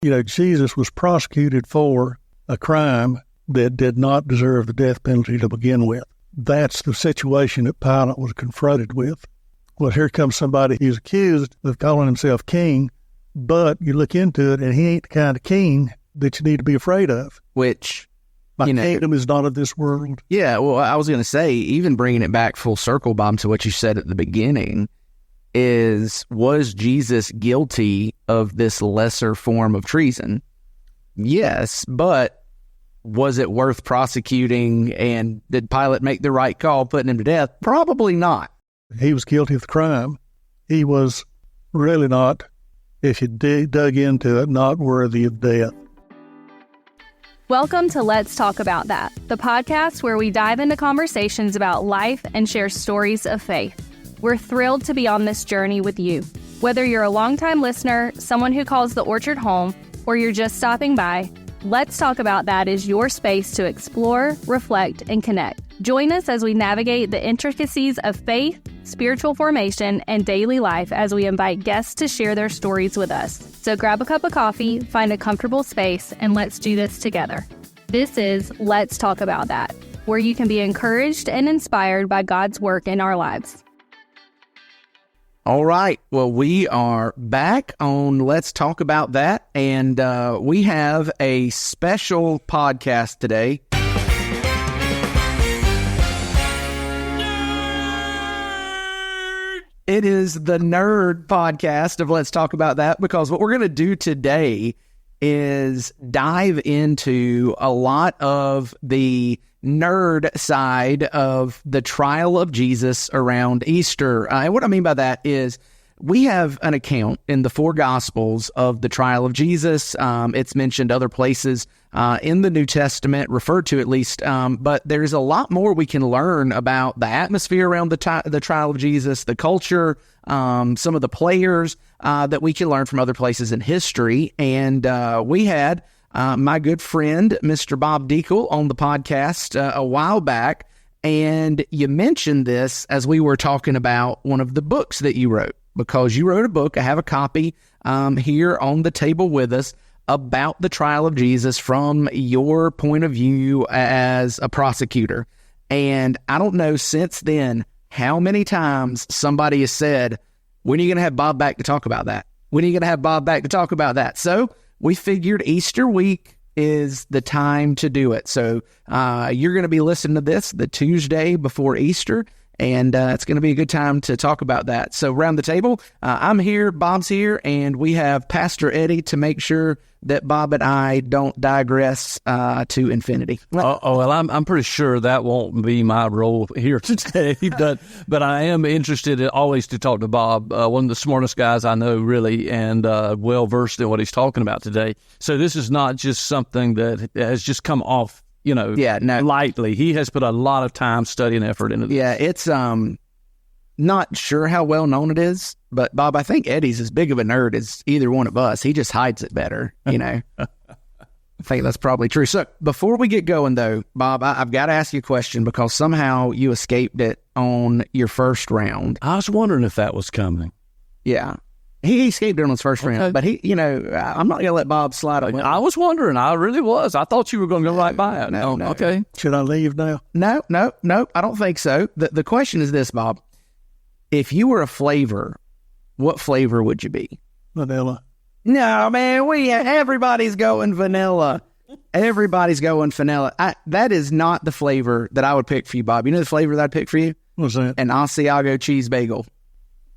Jesus was prosecuted for a crime that did not deserve the death penalty to begin with. That's the situation that Pilate was confronted with. Well, here comes somebody who's accused of calling himself king, but you look into it and he ain't the kind of king that you need to be afraid of. Which, My kingdom is not of this world. Yeah, well, I was going to say, even bringing it back full circle, Bob, to what you said at the beginning, was Jesus guilty of this lesser form of treason? Yes, but was it worth prosecuting, and did Pilate make the right call putting him to death? Probably not. He was guilty of the crime. He was really not, if you dug into it, not worthy of death. Welcome to Let's Talk About That, the podcast where we dive into conversations about life and share stories of faith. We're thrilled to be on this journey with you. Whether you're a longtime listener, someone who calls the Orchard home, or you're just stopping by, Let's Talk About That is your space to explore, reflect, and connect. Join us as we navigate the intricacies of faith, spiritual formation, and daily life as we invite guests to share their stories with us. So grab a cup of coffee, find a comfortable space, and let's do this together. This is Let's Talk About That, where you can be encouraged and inspired by God's work in our lives. All right. Well, we are back on Let's Talk About That, and we have a special podcast today. It is the nerd podcast of Let's Talk About That, because what we're going to do today is dive into a lot of the nerd side of the trial of Jesus around Easter. And what I mean by that is we have an account in the four Gospels of the trial of Jesus. It's mentioned other places in the New Testament, referred to at least, but there's a lot more we can learn about the atmosphere around the trial of Jesus, the culture, some of the players that we can learn from other places in history. And we had my good friend, Mr. Bob Dekle, on the podcast a while back, and you mentioned this as we were talking about one of the books that you wrote, because you wrote a book. I have a copy here on the table with us about the trial of Jesus from your point of view as a prosecutor. And I don't know since then how many times somebody has said, when are you going to have Bob back to talk about that? When are you going to have Bob back to talk about that? So we figured Easter week is the time to do it. So you're going to be listening to this the Tuesday before Easter, and it's going to be a good time to talk about that. So around the table, I'm here, Bob's here, and we have Pastor Eddie to make sure that Bob and I don't digress to infinity. Well, I'm pretty sure that won't be my role here today, but I am interested always to talk to Bob, one of the smartest guys I know, really, and well-versed in what he's talking about today. So this is not just something that has just come off, lightly. He has put a lot of time, study, and effort into this. Yeah, it's not sure how well known it is, but Bob, I think Eddie's as big of a nerd as either one of us. He just hides it better, I think that's probably true. So before we get going, though, Bob, I've got to ask you a question, because somehow you escaped it on your first round. I was wondering if that was coming. Yeah. He escaped it on his first round, but I'm not going to let Bob slide away. I was wondering. I really was. I thought you were going to go right by it. No. Okay. Should I leave now? No. I don't think so. The question is this, Bob. If you were a flavor, what flavor would you be? Vanilla. No, man, everybody's going vanilla. Everybody's going vanilla. That is not the flavor that I would pick for you, Bob. You know the flavor that I'd pick for you? What's that? An Asiago cheese bagel.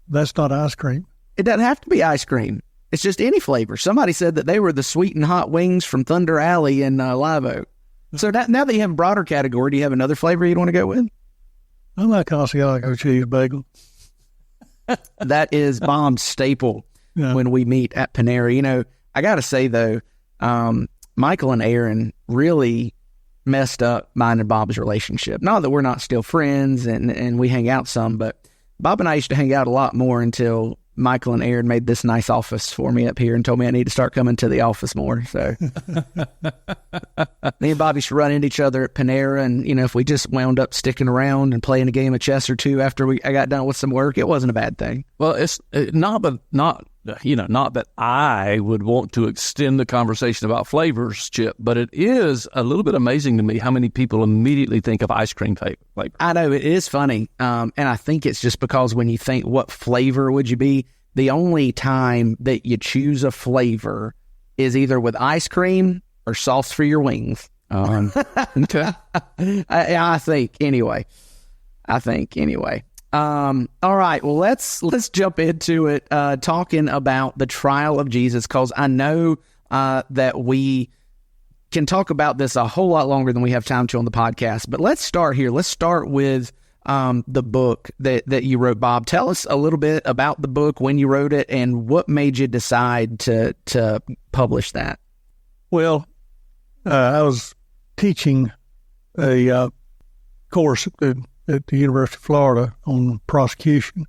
That's not ice cream. It doesn't have to be ice cream. It's just any flavor. Somebody said that they were the sweet and hot wings from Thunder Alley in Live Oak. So now that you have a broader category, do you have another flavor you'd want to go with? I like Asiago cheese bagel. That is Bob's staple when we meet at Panera. I got to say, though, Michael and Aaron really messed up mine and Bob's relationship. Not that we're not still friends and we hang out some, but Bob and I used to hang out a lot more until Michael and Aaron made this nice office for me up here and told me I need to start coming to the office more. So me and Bobby should run into each other at Panera, and if we just wound up sticking around and playing a game of chess or two after I got done with some work, it wasn't a bad thing. Well, it's not not that I would want to extend the conversation about flavors, Chip, but it is a little bit amazing to me how many people immediately think of ice cream flavor. I know, it is funny. And I think it's just because when you think what flavor would you be, the only time that you choose a flavor is either with ice cream or sauce for your wings. Okay. I think anyway. All right. Well, let's jump into it, talking about the trial of Jesus, because I know that we can talk about this a whole lot longer than we have time to on the podcast. But let's start here. Let's start with the book that you wrote, Bob. Tell us a little bit about the book, when you wrote it, and what made you decide to publish that. Well, I was teaching a course at the University of Florida on prosecution.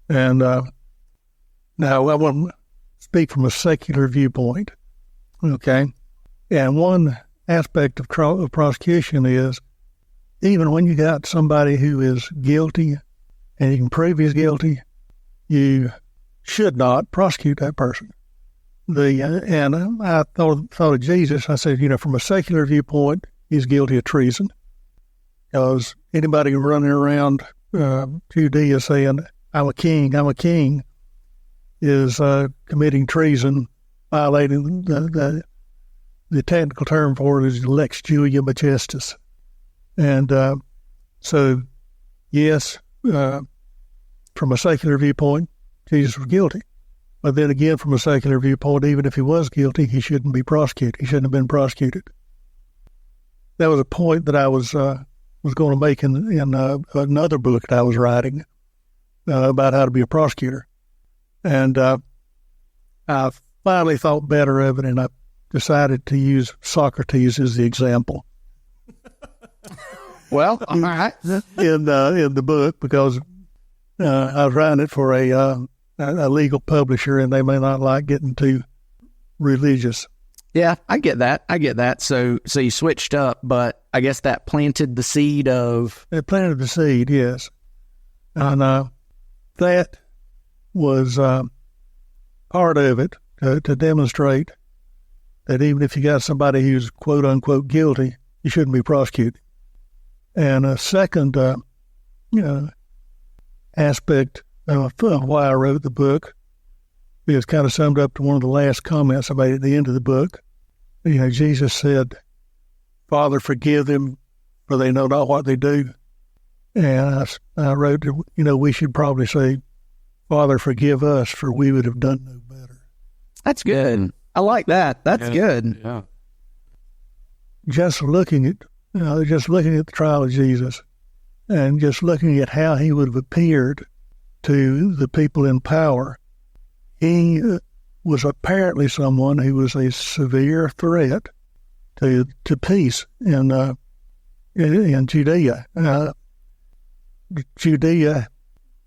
And now I want to speak from a secular viewpoint, okay? And one aspect of prosecution is even when you got somebody who is guilty and you can prove he's guilty, you should not prosecute that person. And I thought of Jesus. I said, from a secular viewpoint, he's guilty of treason. Because anybody running around Judea saying, I'm a king, is committing treason, violating the technical term for it is lex Julia majestis. And so, yes, from a secular viewpoint, Jesus was guilty. But then again, from a secular viewpoint, even if he was guilty, he shouldn't be prosecuted. He shouldn't have been prosecuted. That was a point that I was going to make in another book that I was writing about how to be a prosecutor. And I finally thought better of it, and I decided to use Socrates as the example. Well, all right. in the book, because I was writing it for a legal publisher, and they may not like getting too religious. Yeah, I get that. So you switched up, but I guess that planted the seed of... It planted the seed, yes. And that was part of it, to demonstrate that even if you got somebody who's quote-unquote guilty, you shouldn't be prosecuted. And a second aspect of why I wrote the book is kind of summed up to one of the last comments I made at the end of the book. Jesus said, Father, forgive them, for they know not what they do. And I wrote, we should probably say, Father, forgive us, for we would have done no better. That's good. I like that. That's good. Yeah. Just looking at the trial of Jesus, and just looking at how he would have appeared to the people in power, he was apparently someone who was a severe threat to peace in Judea. Judea,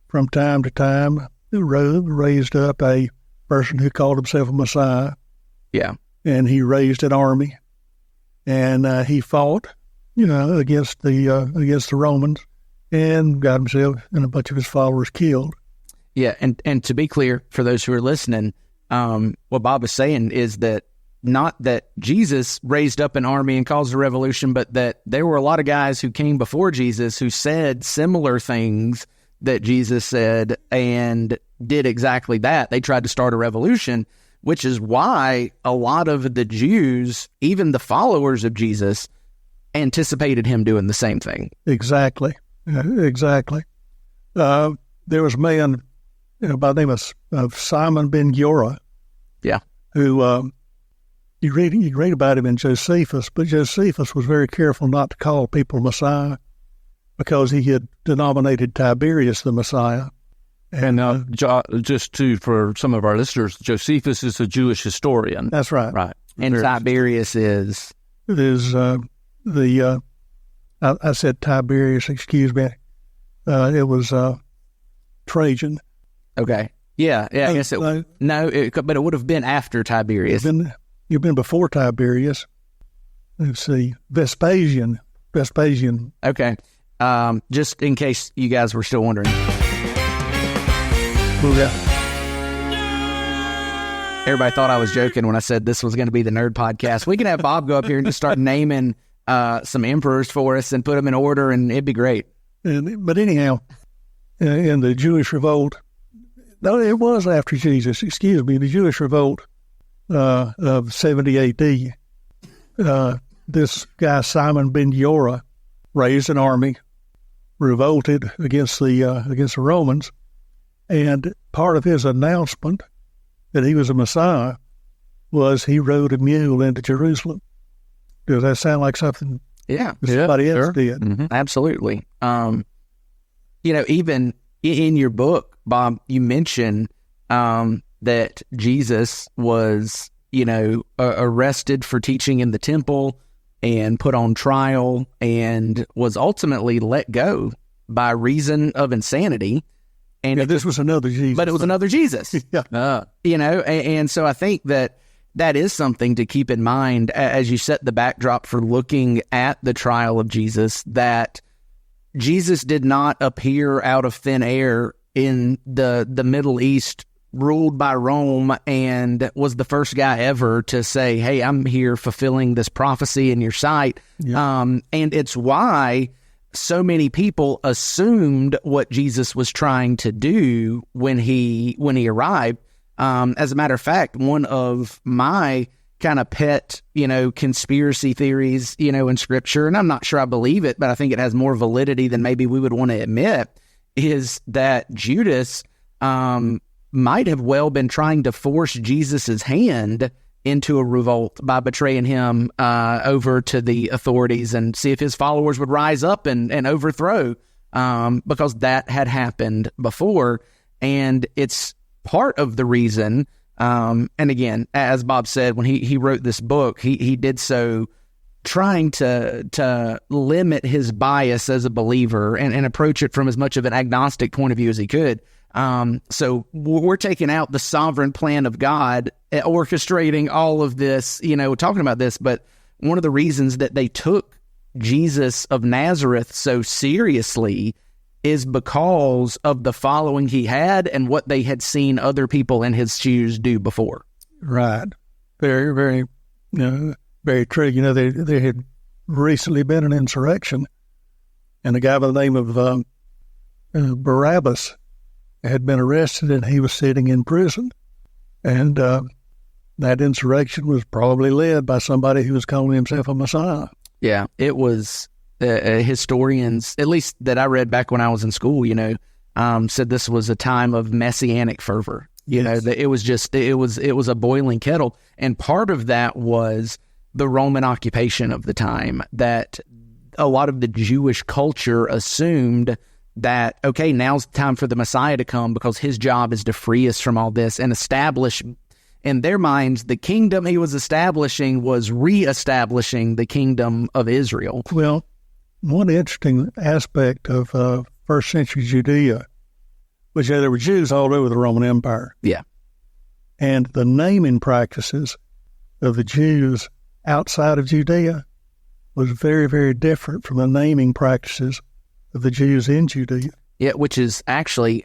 from time to time, raised up a person who called himself a Messiah. Yeah. And he raised an army, and he fought, against the Romans, and got himself and a bunch of his followers killed. Yeah, and to be clear, for those who are listening, what Bob is saying is that not that Jesus raised up an army and caused a revolution, but that there were a lot of guys who came before Jesus who said similar things that Jesus said and did exactly that. They tried to start a revolution, which is why a lot of the Jews, even the followers of Jesus, anticipated him doing the same thing. Exactly. Exactly. There was a man by the name of Simon ben Giora. Yeah. Who you read about him in Josephus, but Josephus was very careful not to call people Messiah because he had denominated Tiberius the Messiah. And for some of our listeners, Josephus is a Jewish historian. That's right. Right. And Tiberius is? I said Tiberius, excuse me. It was Trajan. Okay. Yeah, I guess but it would have been after Tiberius. You've been before Tiberius. Let's see, Vespasian. Okay. Just in case you guys were still wondering. Well, Everybody thought I was joking when I said this was going to be the nerd podcast. We can have Bob go up here and just start naming some emperors for us and put them in order, and it'd be great. But anyhow, in the Jewish revolt, no, it was after Jesus, excuse me, the Jewish revolt of 70 A.D., this guy, Simon ben Giora, raised an army, revolted against the Romans, and part of his announcement that he was a Messiah was he rode a mule into Jerusalem. Does that sound like something somebody else did? Mm-hmm. Absolutely. Even in your book, Bob, you mentioned that Jesus was, arrested for teaching in the temple and put on trial and was ultimately let go by reason of insanity. And this was another Jesus. But it was another Jesus. Yeah. And so I think that is something to keep in mind as you set the backdrop for looking at the trial of Jesus, that Jesus did not appear out of thin air in the Middle East ruled by Rome and was the first guy ever to say, hey, I'm here fulfilling this prophecy in your sight. Yeah. And it's why so many people assumed what Jesus was trying to do when he arrived. As a matter of fact, one of my kind of pet, conspiracy theories, in Scripture, and I'm not sure I believe it, but I think it has more validity than maybe we would want to admit, is that Judas might have well been trying to force Jesus's hand into a revolt by betraying him over to the authorities and see if his followers would rise up and overthrow, because that had happened before. And it's part of the reason, and again, as Bob said, when he wrote this book, he did so trying to limit his bias as a believer and approach it from as much of an agnostic point of view as he could. So we're taking out the sovereign plan of God, orchestrating all of this, talking about this. But one of the reasons that they took Jesus of Nazareth so seriously is because of the following he had and what they had seen other people in his shoes do before. Right. Very, very, very true. There had recently been an insurrection, and a guy by the name of Barabbas had been arrested, and he was sitting in prison. And that insurrection was probably led by somebody who was calling himself a Messiah. Yeah, it was. Historians, at least that I read back when I was in school, said this was a time of messianic fervor. That it was a boiling kettle. And part of that was the Roman occupation of the time, that a lot of the Jewish culture assumed that, okay, now's the time for the Messiah to come because his job is to free us from all this and establish, in their minds, the kingdom he was establishing was reestablishing the kingdom of Israel. Well, one interesting aspect of first century Judea was that there were Jews all over the Roman Empire. Yeah. And the naming practices of the Jews outside of Judea was very, very different from the naming practices of the Jews in Judea. Yeah, which is actually,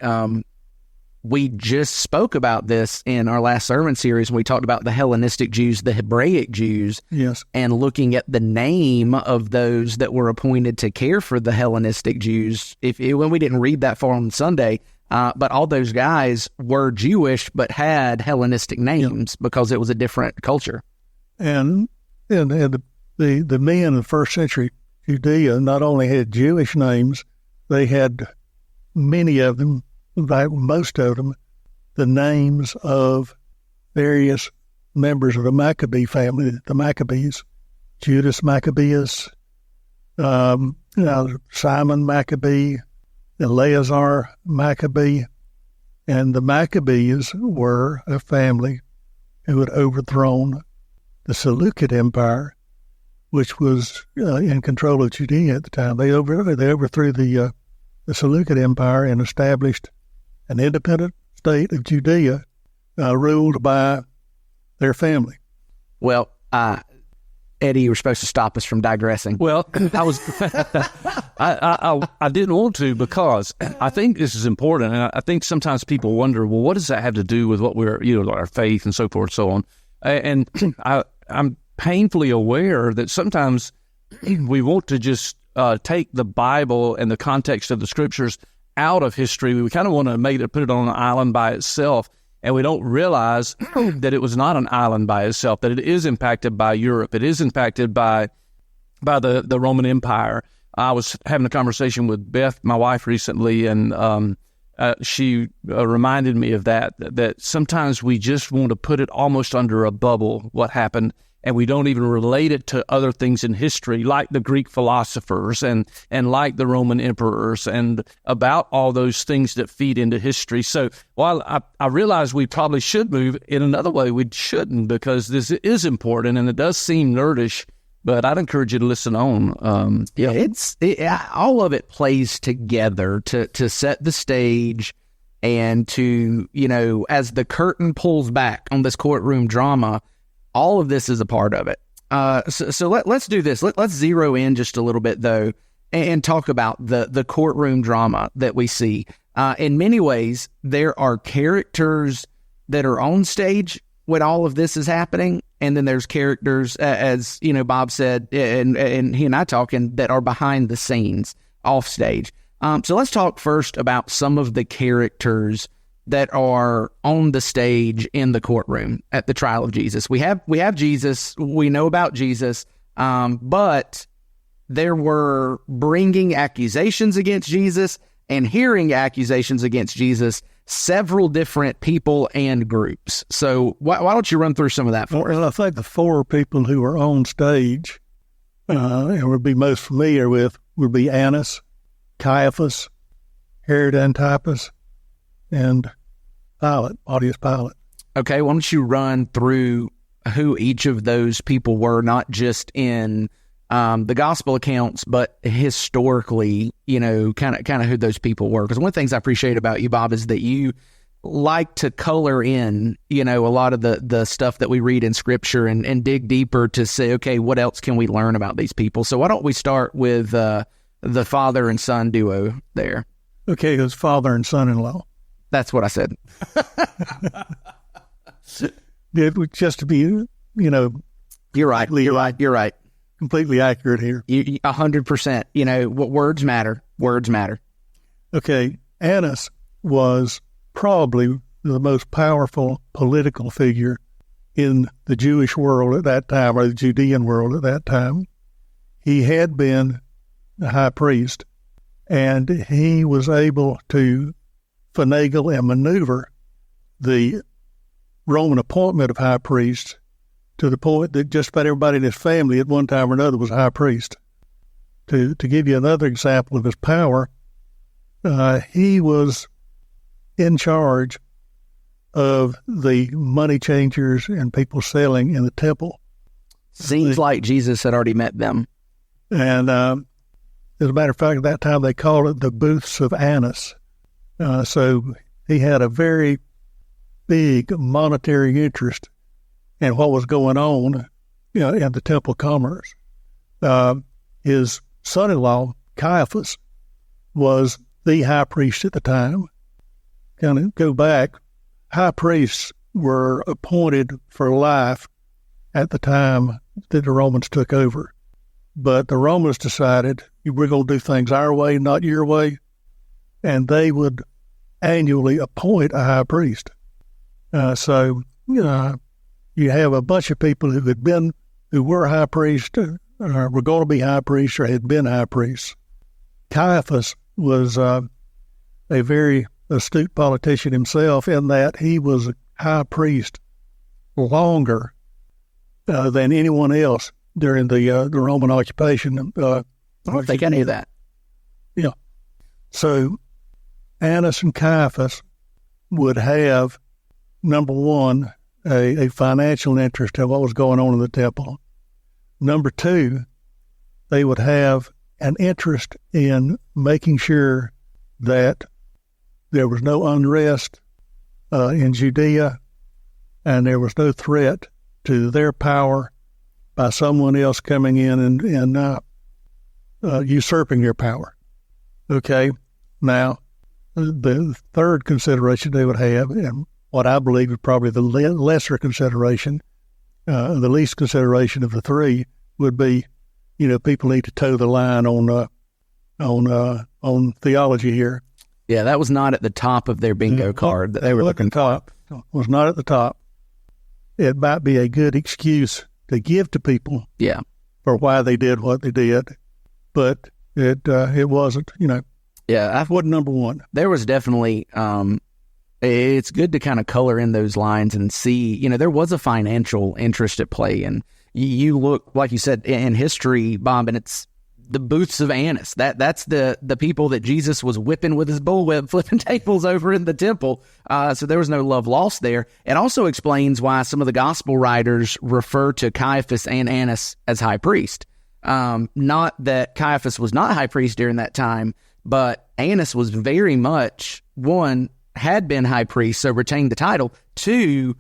we just spoke about this in our last sermon series when we talked about the Hellenistic Jews, the Hebraic Jews, yes, and looking at the name of those that were appointed to care for the Hellenistic Jews. When we didn't read that far on Sunday, but all those guys were Jewish but had Hellenistic names because it was a different culture. And the men of first century Judea not only had Jewish names, they had many of them, most of them, the names of various members of the Maccabee family, the Maccabees, Judas Maccabeus, Simon Maccabee, Eleazar Maccabee, and the Maccabees were a family who had overthrown the Seleucid Empire, which was in control of Judea at the time. They overthrew the Seleucid Empire and established an independent state of Judea ruled by their family. Well, Eddie, you were supposed to stop us from digressing. Well, I was, I didn't want to, because I think this is important. And I think sometimes people wonder, well, what does that have to do with what we're, our faith and so forth, so on. And I'm painfully aware that sometimes we want to just take the Bible and the context of the scriptures out of history. We kind of want to put it on an island by itself. And we don't realize that it was not an island by itself, that it is impacted by Europe. It is impacted by the Roman Empire. I was having a conversation with Beth, my wife, recently, and she reminded me of that sometimes we just want to put it almost under a bubble, what happened, and we don't even relate it to other things in history, like the Greek philosophers and like the Roman emperors, and about all those things that feed into history. So while I realize we probably should move in another way, we shouldn't, because this is important and it does seem nerdish, but I'd encourage you to listen on. All of it plays together to set the stage and to, as the curtain pulls back on this courtroom drama, all of this is a part of it. So let's do this. Let's zero in just a little bit, though, and talk about the courtroom drama that we see. In many ways, there are characters that are on stage when all of this is happening, and then there's characters, as Bob said, and he and I talking, that are behind the scenes, off stage. So let's talk first about some of the characters that are on the stage in the courtroom at the trial of Jesus. We have Jesus. We know about Jesus, but there were bringing accusations against Jesus and hearing accusations against Jesus, several different people and groups. So why don't you run through some of that for us? Well, I think the four people who are on stage and would be most familiar with would be Annas, Caiaphas, Herod Antipas, and Pontius Pilate. Okay, why don't you run through who each of those people were, not just in the gospel accounts, but historically, kind of who those people were. Because one of the things I appreciate about you, Bob, is that you like to color in, a lot of the stuff that we read in Scripture and dig deeper to say, okay, what else can we learn about these people? So why don't we start with the father and son duo there? Okay, it was father and son-in-law. That's what I said. It was just to be, You're right. completely accurate here. 100%. What words matter. Words matter. Okay, Annas was probably the most powerful political figure in the Jewish world at that time, or the Judean world at that time. He had been the high priest, and he was able to finagle and maneuver the Roman appointment of high priest to the point that just about everybody in his family at one time or another was high priest. To give you another example of his power, he was in charge of the money changers and people selling in the temple. Seems like Jesus had already met them. And as a matter of fact, at that time they called it the booths of Annas. So he had a very big monetary interest in what was going on, in the temple commerce. His son-in-law, Caiaphas, was the high priest at the time. Kind of go back, high priests were appointed for life at the time that the Romans took over. But the Romans decided, we're going to do things our way, not your way. And they would annually appoint a high priest. So you have a bunch of people who were high priests, or were going to be high priests, or had been high priests. Caiaphas was a very astute politician himself, in that he was a high priest longer than anyone else during the Roman occupation. I don't think I knew that. Yeah. So Annas and Caiaphas would have, number one, a financial interest in what was going on in the temple. Number two, they would have an interest in making sure that there was no unrest in Judea, and there was no threat to their power by someone else coming in and usurping your power. Okay? Now, the third consideration they would have, and what I believe is probably the lesser consideration, the least consideration of the three, would be, people need to toe the line on theology here. Yeah, that was not at the top of their bingo card that they were looking for. Was not at the top. It might be a good excuse to give to people, for why they did what they did, but it wasn't. Yeah, wasn't number one. There was definitely. It's good to kind of color in those lines and see. There was a financial interest at play, and you look, like you said, in history, Bob, and it's the booths of Annas. That's the people that Jesus was whipping with his bullwhip, flipping tables over in the temple. So there was no love lost there. It also explains why some of the gospel writers refer to Caiaphas and Annas as high priest. Not that Caiaphas was not high priest during that time, but Annas was very much, one, had been high priest, so retained the title. Two,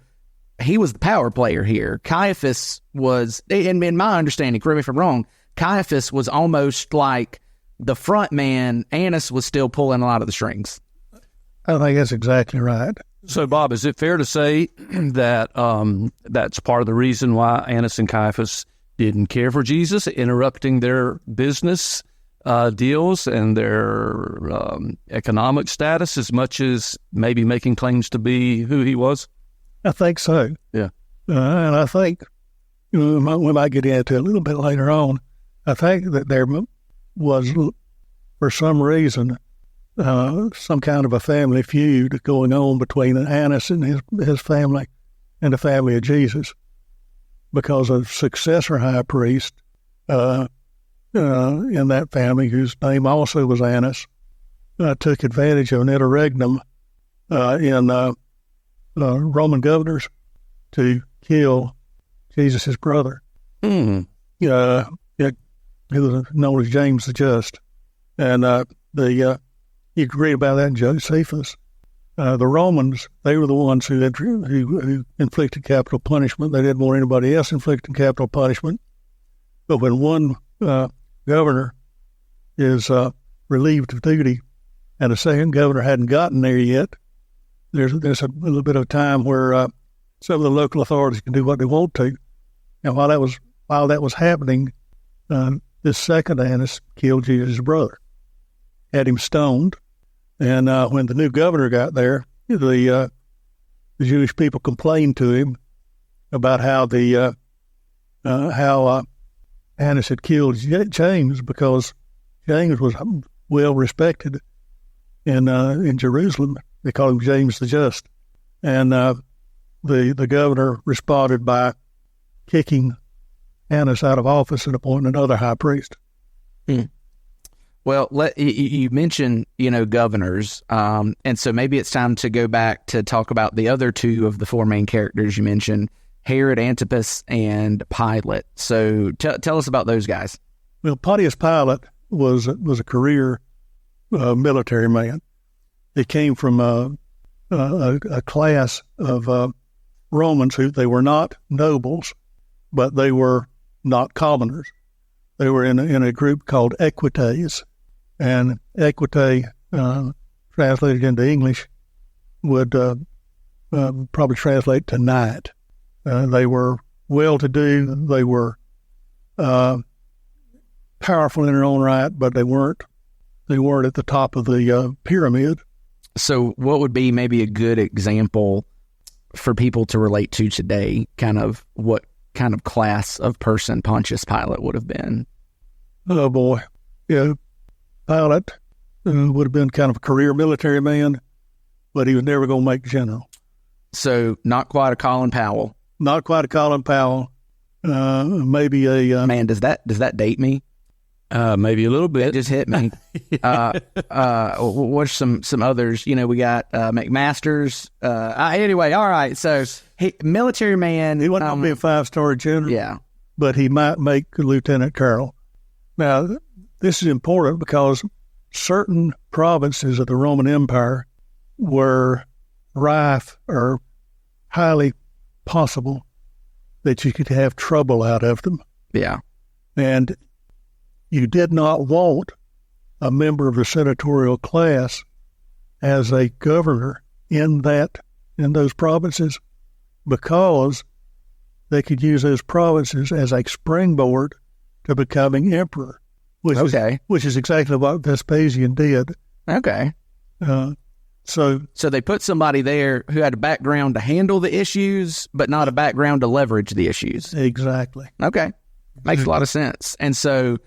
he was the power player here. Caiaphas was, in my understanding, correct me if I'm wrong, Caiaphas was almost like the front man. Annas was still pulling a lot of the strings. I think that's exactly right. So, Bob, is it fair to say that that's part of the reason why Annas and Caiaphas didn't care for Jesus, interrupting their business deals and their economic status as much as maybe making claims to be who he was? I think so. Yeah. And I think, we might get into it a little bit later on. I think that there was, for some reason, some kind of a family feud going on between Annas and his family and the family of Jesus, because a successor high priest in that family, whose name also was Annas, took advantage of an interregnum in Roman governors to kill Jesus' brother. He was known as James the Just. And you can read about that in Josephus. The Romans, they were the ones who inflicted capital punishment. They didn't want anybody else inflicting capital punishment. But when one governor is relieved of duty and a second governor hadn't gotten there yet, there's a little bit of time where some of the local authorities can do what they want to. And while that was happening, this second Annas killed Jesus' brother, had him stoned. And when the new governor got there, the Jewish people complained to him about how Annas had killed James, because James was well respected in Jerusalem. They called him James the Just. And the governor responded by kicking Annas out of office and appointing another high priest. Well, you mentioned, governors, and so maybe it's time to go back to talk about the other two of the four main characters you mentioned, Herod Antipas and Pilate. So tell us about those guys. Well, Pontius Pilate was a career military man. He came from a class of Romans who, they were not nobles, but they were not commoners. They were in a group called equites, and equite, translated into English, would probably translate to knight. They were well-to-do. They were powerful in their own right, but they weren't at the top of the pyramid. So what would be maybe a good example for people to relate to today, what kind of class of person Pontius Pilate would have been? Oh, boy. Yeah, Pilate would have been kind of a career military man, but he was never going to make general. So not quite a Colin Powell. Not quite a Colin Powell. Maybe a... Man, does that date me? Maybe a little bit. It just hit me. What's some others? We got McMaster's. Anyway, all right. So military man. He wasn't going to be a 5-star general. Yeah. But he might make a lieutenant colonel. Now, this is important because certain provinces of the Roman Empire were rife or highly possible that you could have trouble out of them. Yeah. And you did not want a member of the senatorial class as a governor in those provinces, because they could use those provinces as a springboard to becoming emperor, which is exactly what Vespasian did. Okay. So they put somebody there who had a background to handle the issues, but not a background to leverage the issues. Exactly. Okay. Makes a lot of sense. And so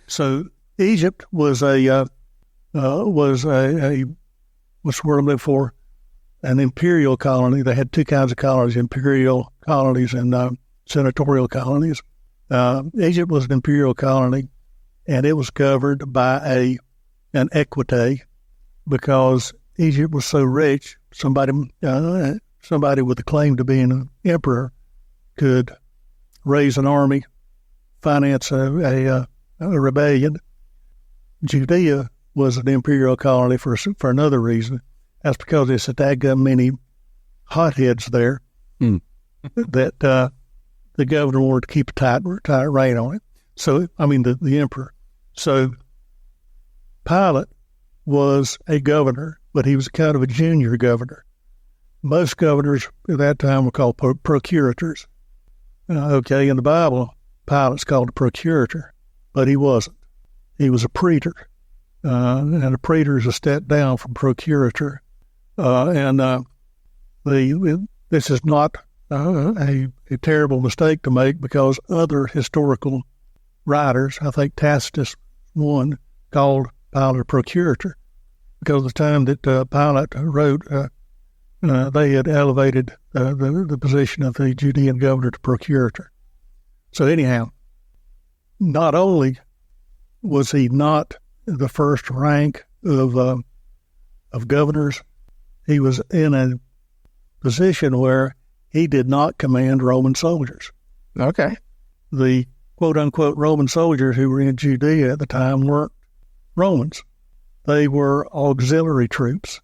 Egypt was what's the word I'm looking for? An imperial colony. They had two kinds of colonies: imperial colonies and senatorial colonies. Egypt was an imperial colony, and it was governed by an equite, because Egypt was so rich. Somebody with a claim to being an emperor could raise an army, finance a rebellion. Judea was an imperial colony for another reason. That's because there's a daggum many hotheads there that the governor wanted to keep a tight rein on it. So, the emperor. So Pilate was a governor, but he was kind of a junior governor. Most governors at that time were called procurators. In the Bible, Pilate's called a procurator, but he wasn't. He was a praetor, and a praetor is a step down from procurator. This is not a terrible mistake to make, because other historical writers, I think Tacitus one, called Pilate a procurator, because the time that Pilate wrote, they had elevated the position of the Judean governor to procurator. So anyhow, not only was he not the first rank of governors, he was in a position where he did not command Roman soldiers. Okay. The quote-unquote Roman soldiers who were in Judea at the time weren't Romans. They were auxiliary troops.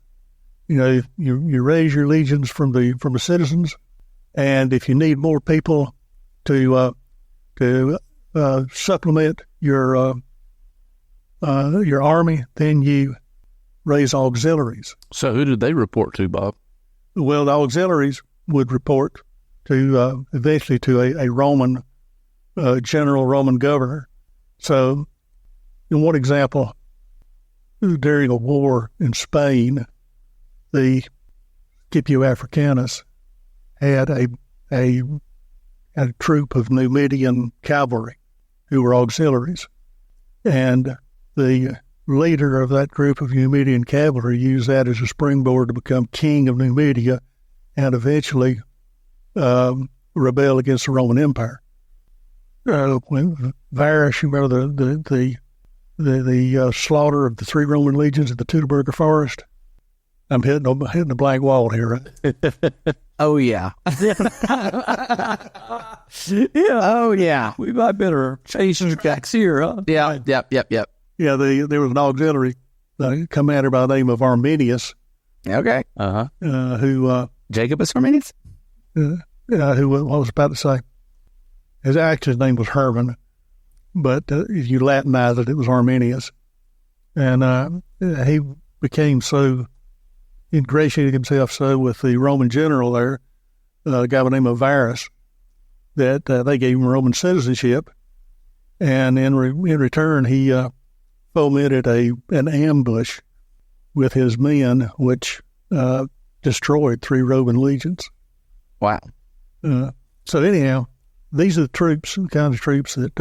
You raise your legions from the citizens, and if you need more people to supplement your army, then you raise auxiliaries. So who did they report to, Bob? Well, the auxiliaries would report to eventually to a Roman general, Roman governor. So, in one example, during a war in Spain, the Scipio Africanus had a troop of Numidian cavalry who were auxiliaries, and the leader of that group of Numidian cavalry used that as a springboard to become king of Numidia and eventually rebel against the Roman Empire. When Varus, you remember the slaughter of the 3 Roman legions at the Teutoburger Forest? I'm hitting a blank wall here, right? Oh, yeah. Oh, yeah. We might better change some tracks here, huh? Yeah, yep. Yeah, there was an auxiliary commander by the name of Arminius. Okay. Who... Jacobus Arminius? Who I was about to say. His name was Herman, but if you Latinize it, it was Arminius. And he became so ingratiated himself so with the Roman general there, a guy by the name of Varus, that they gave him Roman citizenship. And in return, he fomented an ambush with his men, which destroyed 3 Roman legions. Wow. So anyhow, these are the kind of troops that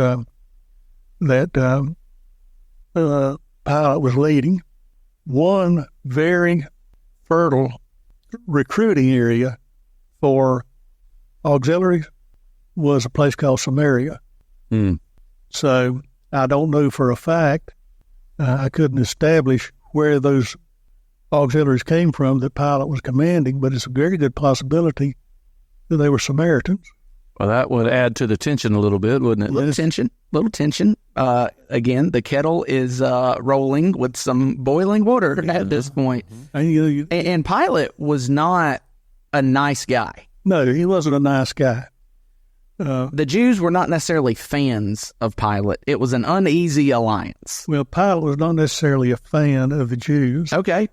Pilate was leading. One very fertile recruiting area for auxiliaries was a place called Samaria. So I don't know for a fact, I couldn't establish where those auxiliaries came from that Pilate was commanding, but it's a very good possibility that they were Samaritans. Well, that would add to the tension a little bit, wouldn't it? Little tension. Again, the kettle is rolling with some boiling water at this point. And Pilate was not a nice guy. No, he wasn't a nice guy. the Jews were not necessarily fans of Pilate. It was an uneasy alliance. Well, Pilate was not necessarily a fan of the Jews. Okay.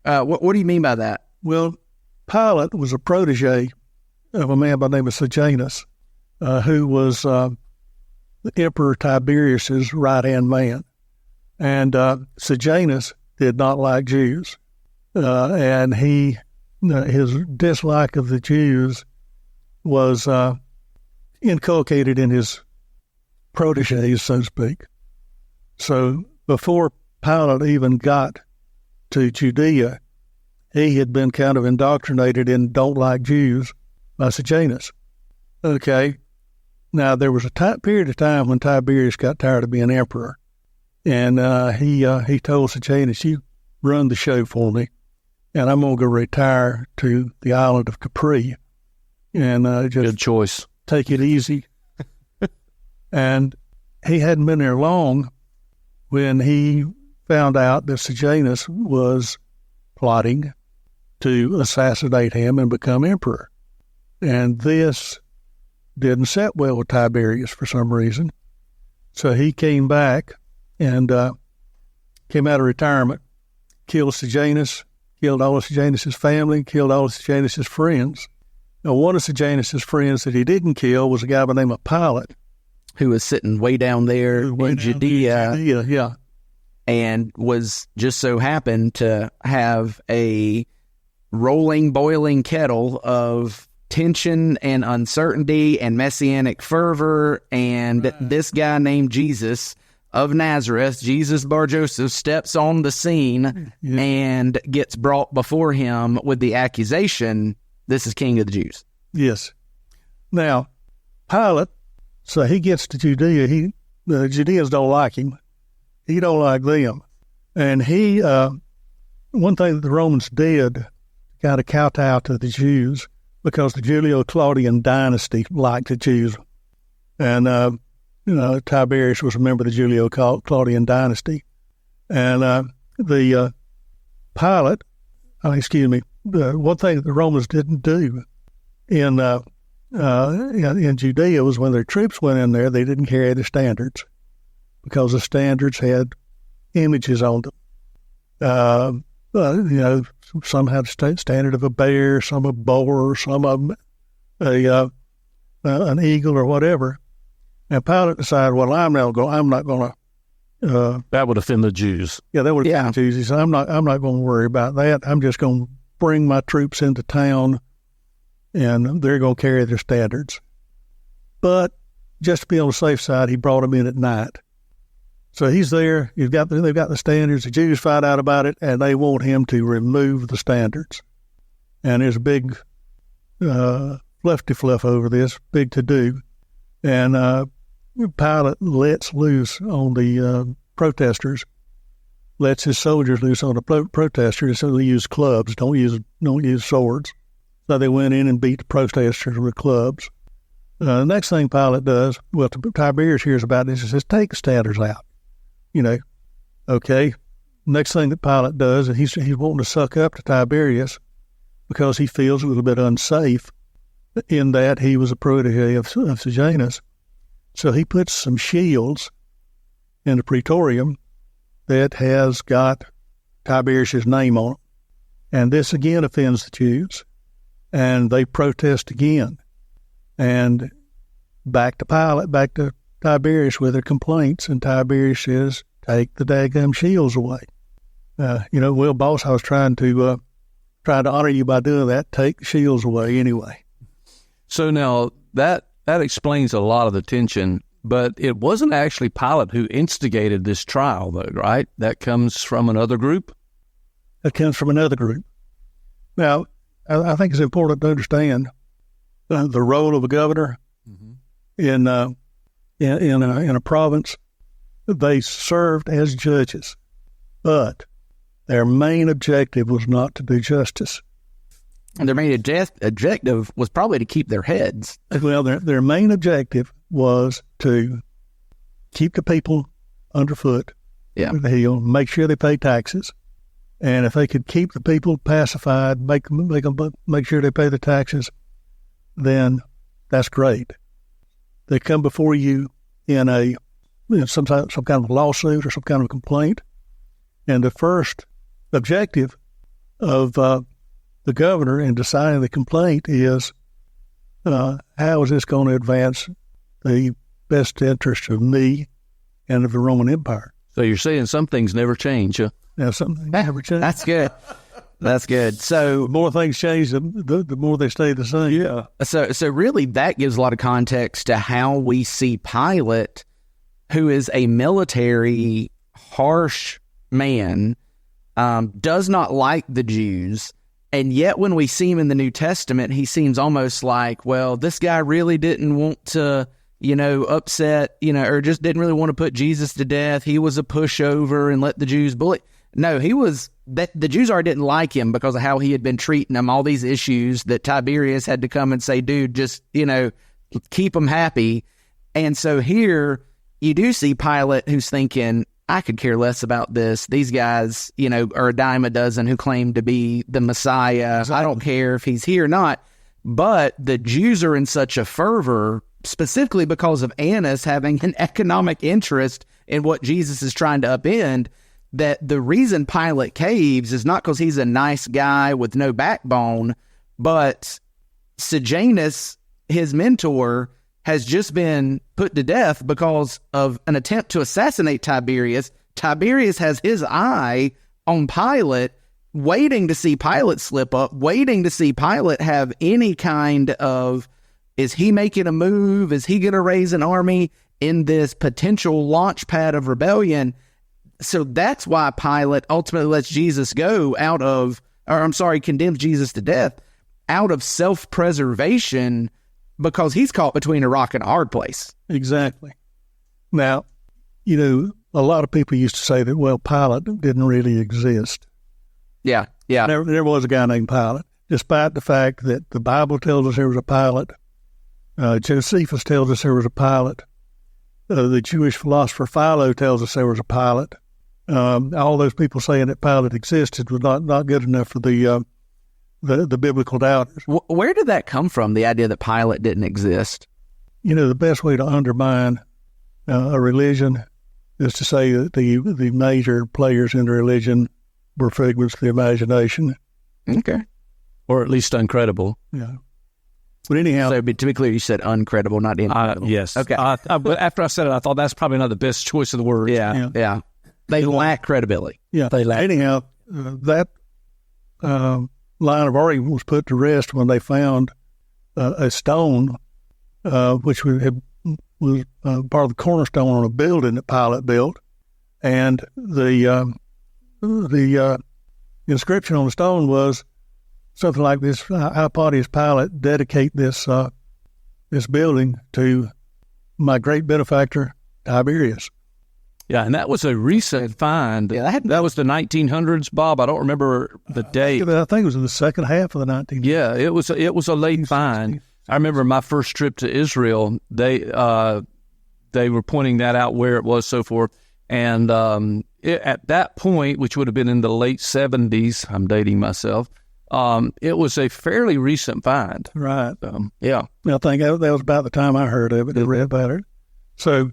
What do you mean by that? Well, Pilate was a protege of a man by the name of Sejanus, who was the Emperor Tiberius's right-hand man. And Sejanus did not like Jews. And his dislike of the Jews was inculcated in his proteges, so to speak. So before Pilate even got to Judea, he had been kind of indoctrinated in don't like Jews by Sejanus. Okay. Now, there was a period of time when Tiberius got tired of being emperor, and he told Sejanus, you run the show for me, and I'm going to go retire to the island of Capri. And just good choice. Take it easy. And he hadn't been there long when he found out that Sejanus was plotting to assassinate him and become emperor. And this didn't set well with Tiberius for some reason. So he came back and came out of retirement, killed Sejanus, killed all of Sejanus' family, killed all of Sejanus' friends. Now, one of Sejanus' friends that he didn't kill was a guy by the name of Pilate, who was sitting way down there in Judea, yeah, and was just so happened to have a rolling, boiling kettle of tension and uncertainty and messianic fervor, and this guy named Jesus of Nazareth, Jesus Bar Joseph, steps on the scene and gets brought before him with the accusation, this is King of the Jews. Yes. Now, Pilate, so he gets to Judea. The Judeans don't like him. He don't like them. And one thing that the Romans did, kind of kowtow to the Jews, because the Julio-Claudian dynasty liked the Jews. And, Tiberius was a member of the Julio-Claudian dynasty. And the one thing that the Romans didn't do in Judea was when their troops went in there, they didn't carry the standards because the standards had images on them. Some had a standard of a bear, some a boar, some of an eagle or whatever. And Pilate decided, well, I'm not going to. That would offend the Jews. Yeah, that would offend the Jews. He said, I'm not going to worry about that. I'm just going to bring my troops into town, and they're going to carry their standards. But just to be on the safe side, he brought them in at night. So he's there. They've got the standards. The Jews find out about it, and they want him to remove the standards. And there's a big fluff over this, big to-do. And Pilate lets loose on the protesters, lets his soldiers loose on the protesters, so they use clubs, don't use swords. So they went in and beat the protesters with clubs. The next thing Pilate does, well, Tiberius hears about this, he says, take the standards out. Okay. Next thing that Pilate does, and he's wanting to suck up to Tiberius because he feels a little bit unsafe in that he was a protege of Sejanus. So he puts some shields in the Praetorium that has got Tiberius' name on it. And this again offends the Jews. And they protest again. And back to Tiberius with their complaints. And Tiberius says, take the daggum shields away. Well, boss, I was trying to honor you by doing that. Take the shields away anyway. So now that explains a lot of the tension, but it wasn't actually Pilate who instigated this trial, though, right? That comes from another group? That comes from another group. Now, I think it's important to understand the role of a governor in a province. They served as judges, but their main objective was not to do justice. And their main objective was probably to keep their heads. Well, their main objective was to keep the people underfoot. Yeah. Make sure they pay taxes. And if they could keep the people pacified, make sure they pay the taxes, then that's great. they come before you in some kind of a lawsuit or some kind of complaint, and the first objective of the governor in deciding the complaint is how is this going to advance the best interest of me and of the Roman Empire? So you're saying some things never change, huh? Now, something never change. That's good. That's good. So The more things change, the more they stay the same. Yeah. So really that gives a lot of context to how we see Pilate, who is a military, harsh man, does not like the Jews. And yet when we see him in the New Testament, he seems almost like, well, this guy really didn't want to, upset, or just didn't really want to put Jesus to death. He was a pushover and let the Jews bully. No, the Jews already didn't like him because of how he had been treating them, all these issues that Tiberius had to come and say, dude, just, keep them happy. And so here you do see Pilate who's thinking, I could care less about this. These guys, are a dime a dozen who claim to be the Messiah. Exactly. I don't care if he's here or not. But the Jews are in such a fervor, specifically because of Annas having an economic interest in what Jesus is trying to upend, that the reason Pilate caves is not because he's a nice guy with no backbone, but Sejanus, his mentor, has just been put to death because of an attempt to assassinate Tiberius. Tiberius has his eye on Pilate, waiting to see Pilate slip up, waiting to see Pilate have any kind of, is he making a move? Is he going to raise an army in this potential launch pad of rebellion? So that's why Pilate ultimately lets Jesus go condemns Jesus to death out of self-preservation, because he's caught between a rock and a hard place. Exactly. Now, a lot of people used to say that, well, Pilate didn't really exist. Yeah. There was a guy named Pilate, despite the fact that the Bible tells us there was a Pilate. Josephus tells us there was a Pilate. The Jewish philosopher Philo tells us there was a Pilate. All those people saying that Pilate existed was not good enough for the biblical doubters. Where did that come from, the idea that Pilate didn't exist? The best way to undermine a religion is to say that the major players in the religion were figments of the imagination. Okay. Or at least uncredible. Yeah. But anyhow. So to be clear, you said uncredible, not incredible. Yes. Okay. But after I said it, I thought that's probably not the best choice of the words. Yeah. They lack credibility. Yeah. Anyhow, that line of argument was put to rest when they found a stone, which was part of the cornerstone on a building that Pilate built, and the inscription on the stone was something like this: "How Pontius Pilate dedicate this building to my great benefactor Tiberius." Yeah, and that was a recent find. Yeah, that was the 1900s, Bob. I don't remember the date. I think it was in the second half of the 1900s. Yeah, it was a late find. I remember my first trip to Israel. They were pointing that out, where it was, so forth. And at that point, which would have been in the late 70s, I'm dating myself, it was a fairly recent find. Right. Yeah. I think that was about the time I heard of it and read about it. So,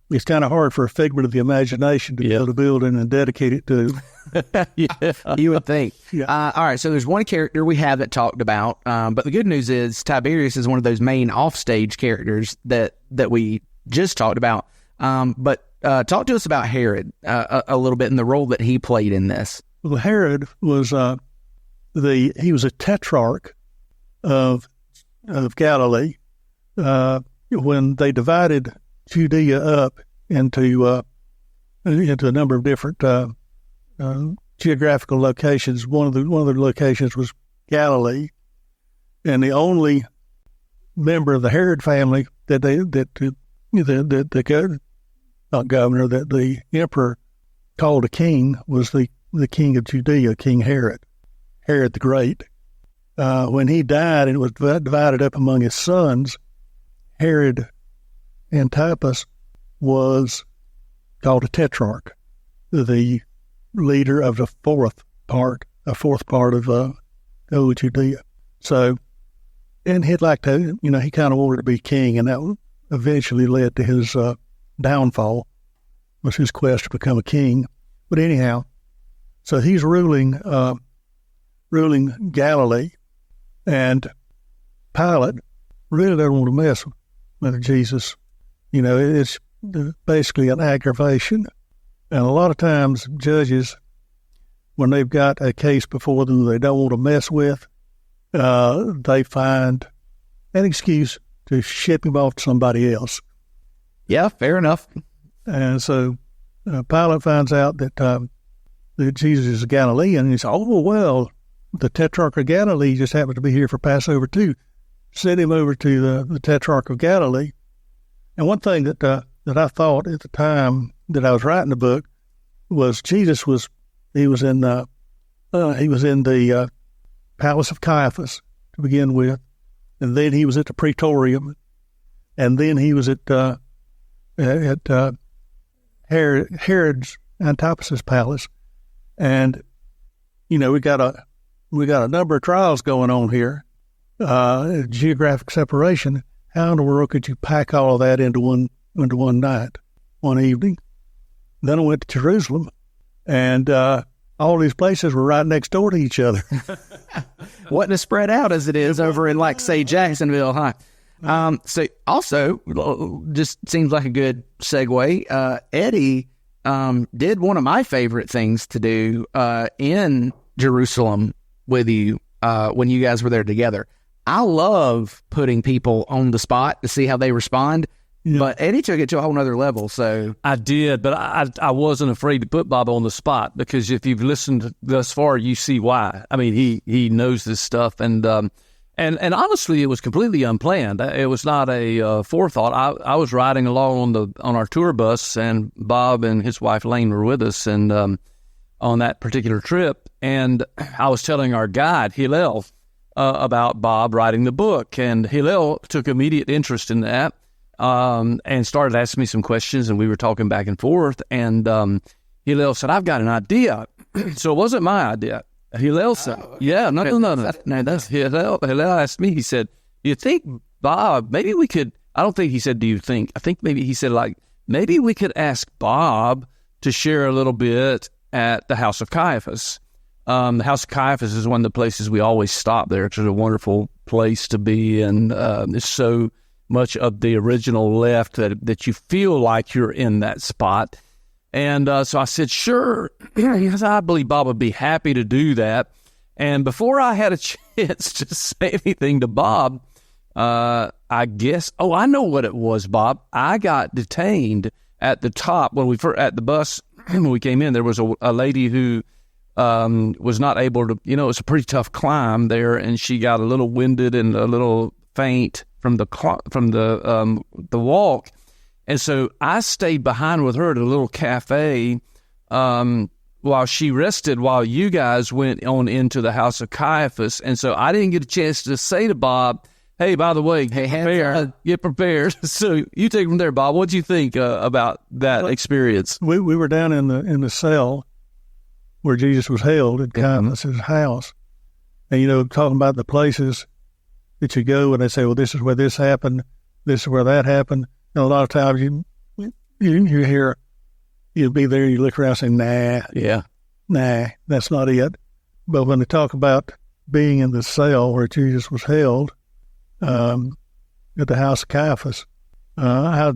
it's kind of hard for a figment of the imagination to build a building and dedicate it to. Yeah, you would think. Yeah. All right, so there's one character we haven't talked about, but the good news is Tiberius is one of those main offstage characters that we just talked about. But talk to us about Herod a little bit and the role that he played in this. Well, Herod was he was a tetrarch of Galilee. When they divided Judea up into a number of different geographical locations. One of the locations was Galilee, and the only member of the Herod family that the emperor called a king was the king of Judea, King Herod the Great. When he died and it was divided up among his sons, Herod Antipas was called a tetrarch, the leader of the fourth part of Judea. So And he'd like to, he kind of wanted to be king, and that eventually led to his downfall, was his quest to become a king. But anyhow, so he's ruling Galilee, and Pilate really doesn't want to mess with Jesus. It's basically an aggravation. And a lot of times judges, when they've got a case before them they don't want to mess with, they find an excuse to ship him off to somebody else. Yeah, fair enough. And so Pilate finds out that Jesus is a Galilean, and he says, oh, well, the Tetrarch of Galilee just happened to be here for Passover too. Send him over to the Tetrarch of Galilee. And one thing that I thought at the time that I was writing the book was Jesus was in the palace of Caiaphas to begin with, and then he was at the Praetorium, and then he was at Herod's Antipas's palace, and we got a number of trials going on here, geographic separation. How in the world could you pack all of that into one night, one evening? Then I went to Jerusalem, and all these places were right next door to each other. Wasn't as spread out as it is over in, like, say, Jacksonville, huh? So also, just seems like a good segue. Eddie did one of my favorite things to do in Jerusalem with you when you guys were there together. I love putting people on the spot to see how they respond. Yeah. But Eddie took it to a whole nother level. So I did, but I wasn't afraid to put Bob on the spot, because if you've listened thus far, you see why. I mean, he knows this stuff, and honestly, it was completely unplanned. It was not a forethought. I was riding along on our tour bus, and Bob and his wife Lane were with us, and on that particular trip, and I was telling our guide Hillel about Bob writing the book, and Hillel took immediate interest in that. And started asking me some questions, and we were talking back and forth, and Hillel said, I've got an idea. So it wasn't my idea. Hillel said, no, that's Hillel. Hillel asked me, he said, do you think, Bob, maybe we could, I don't think he said, do you think? I think maybe he said, maybe we could ask Bob to share a little bit at the House of Caiaphas. The House of Caiaphas is one of the places we always stop there. It's a wonderful place to be, and it's so much of the original left that you feel like you're in that spot. And so I said, sure. Because I believe Bob would be happy to do that. And before I had a chance to say anything to Bob, I guess, I know what it was, Bob. I got detained at the top at the bus when we came in. There was a lady who was not able to, it was a pretty tough climb there, and she got a little winded and a little faint from the walk, and so I stayed behind with her at a little cafe while she rested, while you guys went on into the House of Caiaphas. And so I didn't get a chance to say to Bob, hey, by the way, get prepared. So you take from there, Bob. What'd you think about that experience? We were down in the cell where Jesus was held at Caiaphas' house, and talking about the places that you go, and they say, well, this is where this happened, this is where that happened. And a lot of times you hear, you'll be there, you look around and say, nah, that's not it. But when they talk about being in the cell where Jesus was held at the House of Caiaphas, I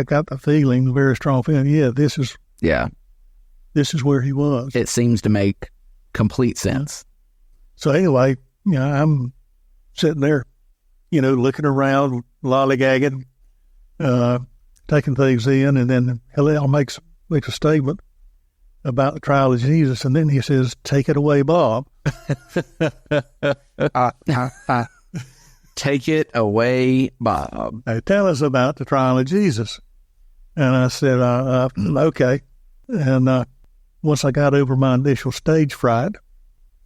got the feeling, the very strong feeling, this is where he was. It seems to make complete sense. So anyway, I'm sitting there, looking around, lollygagging, taking things in, and then Hillel makes a statement about the trial of Jesus, and then he says, take it away, Bob. Take it away, Bob. Hey, tell us about the trial of Jesus. And I said, okay. And once I got over my initial stage fright,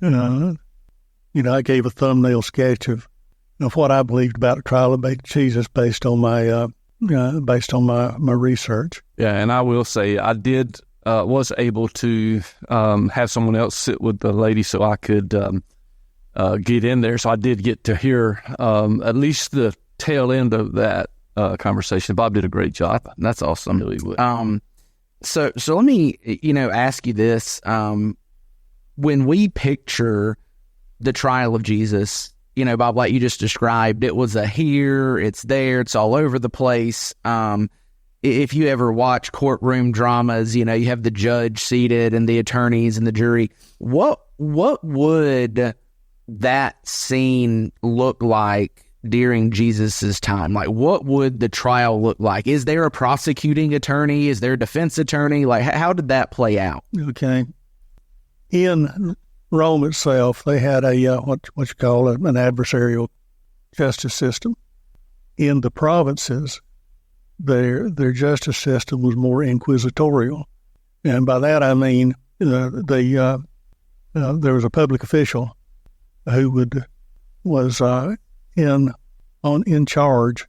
I gave a thumbnail sketch of what I believed about the trial of Jesus based on my research. Yeah, and I will say I was able to have someone else sit with the lady so I could get in there. So I did get to hear at least the tail end of that conversation. Bob did a great job. That's awesome. Really would. So let me, ask you this. When we picture the trial of Jesus, Bob, like you just described, it was a here, it's there, it's all over the place. If you ever watch courtroom dramas, you have the judge seated and the attorneys and the jury. What would that scene look like during Jesus's time? Like, what would the trial look like? Is there a prosecuting attorney? Is there a defense attorney? Like, how did that play out? Okay. In Rome itself, they had a what you call an adversarial justice system. In the provinces, their justice system was more inquisitorial, and by that I mean there was a public official who was in charge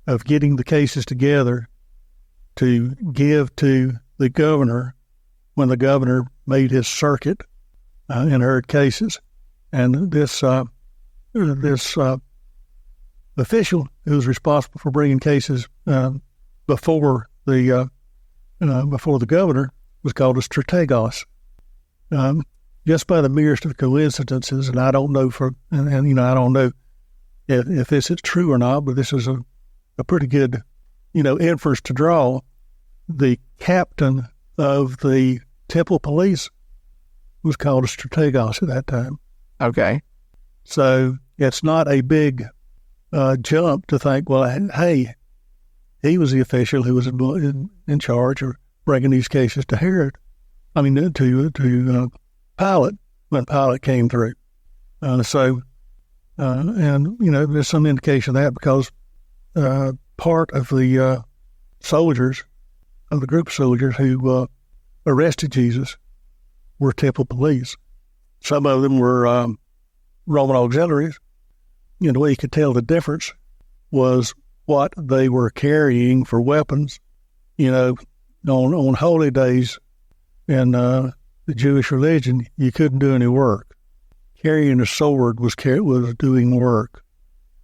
of getting the cases together to give to the governor when the governor made his circuit and heard cases. And this official who was responsible for bringing cases before the governor was called a strategos. Just by the merest of coincidences, and I don't know I don't know if this is true or not, but this is a pretty good inference to draw. The captain of the temple police was called a strategos at that time. Okay. So it's not a big jump to think, well, hey, he was the official who was in charge of bringing these cases to Herod. I mean, to Pilate when Pilate came through. And there's some indication of that because part of the soldiers, of the group of soldiers who arrested Jesus, were temple police. Some of them were Roman auxiliaries. The way you could tell the difference was what they were carrying for weapons. On holy days in the Jewish religion, you couldn't do any work. Carrying a sword was doing work.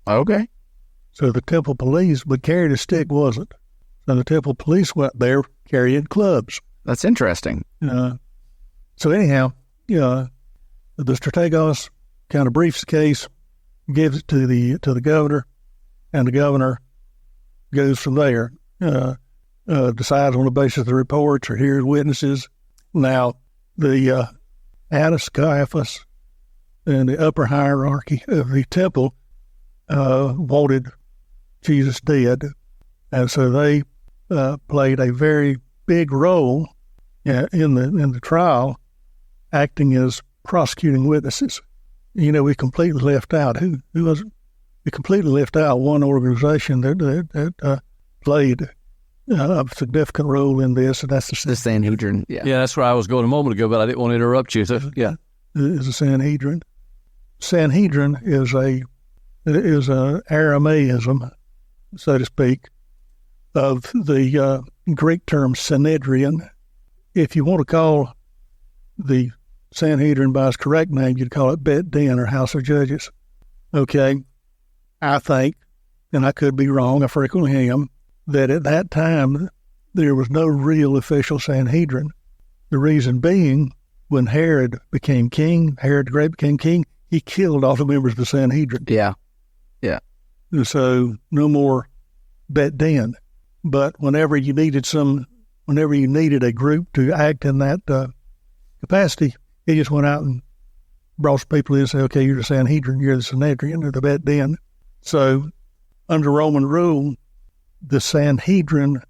Okay. So the temple police, but carrying a stick wasn't. So the temple police went there carrying clubs. That's interesting. So anyhow, the strategos kind of briefs the case, gives it to the governor, and the governor goes from there, decides on the basis of the reports or hears witnesses. Now, the Annas, Caiaphas, and the upper hierarchy of the temple wanted Jesus dead, and so they played a very big role in the trial, acting as prosecuting witnesses. We completely left out who was it? We completely left out one organization that played a significant role in this, and that's the Sanhedrin. Yeah, that's where I was going a moment ago, but I didn't want to interrupt you. So, yeah, is the Sanhedrin. Sanhedrin is a Aramaism, so to speak, of the Greek term Sanhedrian. If you want to call the Sanhedrin by its correct name, you'd call it Bet Din or House of Judges. Okay, I think, and I could be wrong, I frequently am, that at that time there was no real official Sanhedrin. The reason being, when Herod became king, Herod the Great became king, he killed all the members of the Sanhedrin. Yeah. And so no more Bet Din. But whenever you needed a group to act in that capacity, he just went out and brought some people in and said, okay, you're the Sanhedrin, you're the Sanhedrin, or the Bet Din. So under Roman rule, the Sanhedrin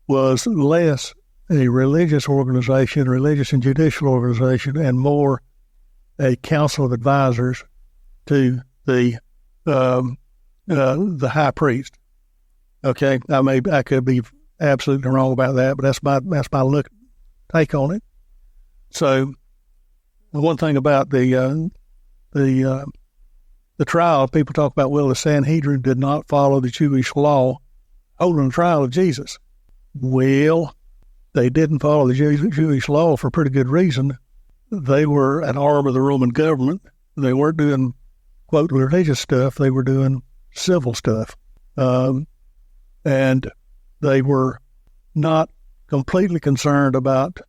was less a religious organization, religious and judicial organization, and more a council of advisors to the high priest. Okay, I could be absolutely wrong about that, but that's my take on it. So, one thing about the trial, people talk about, well, the Sanhedrin did not follow the Jewish law holding the trial of Jesus. Well, they didn't follow the Jewish law for a pretty good reason. They were an arm of the Roman government, They weren't doing, quote, religious stuff. They were doing civil stuff. And they were not completely concerned about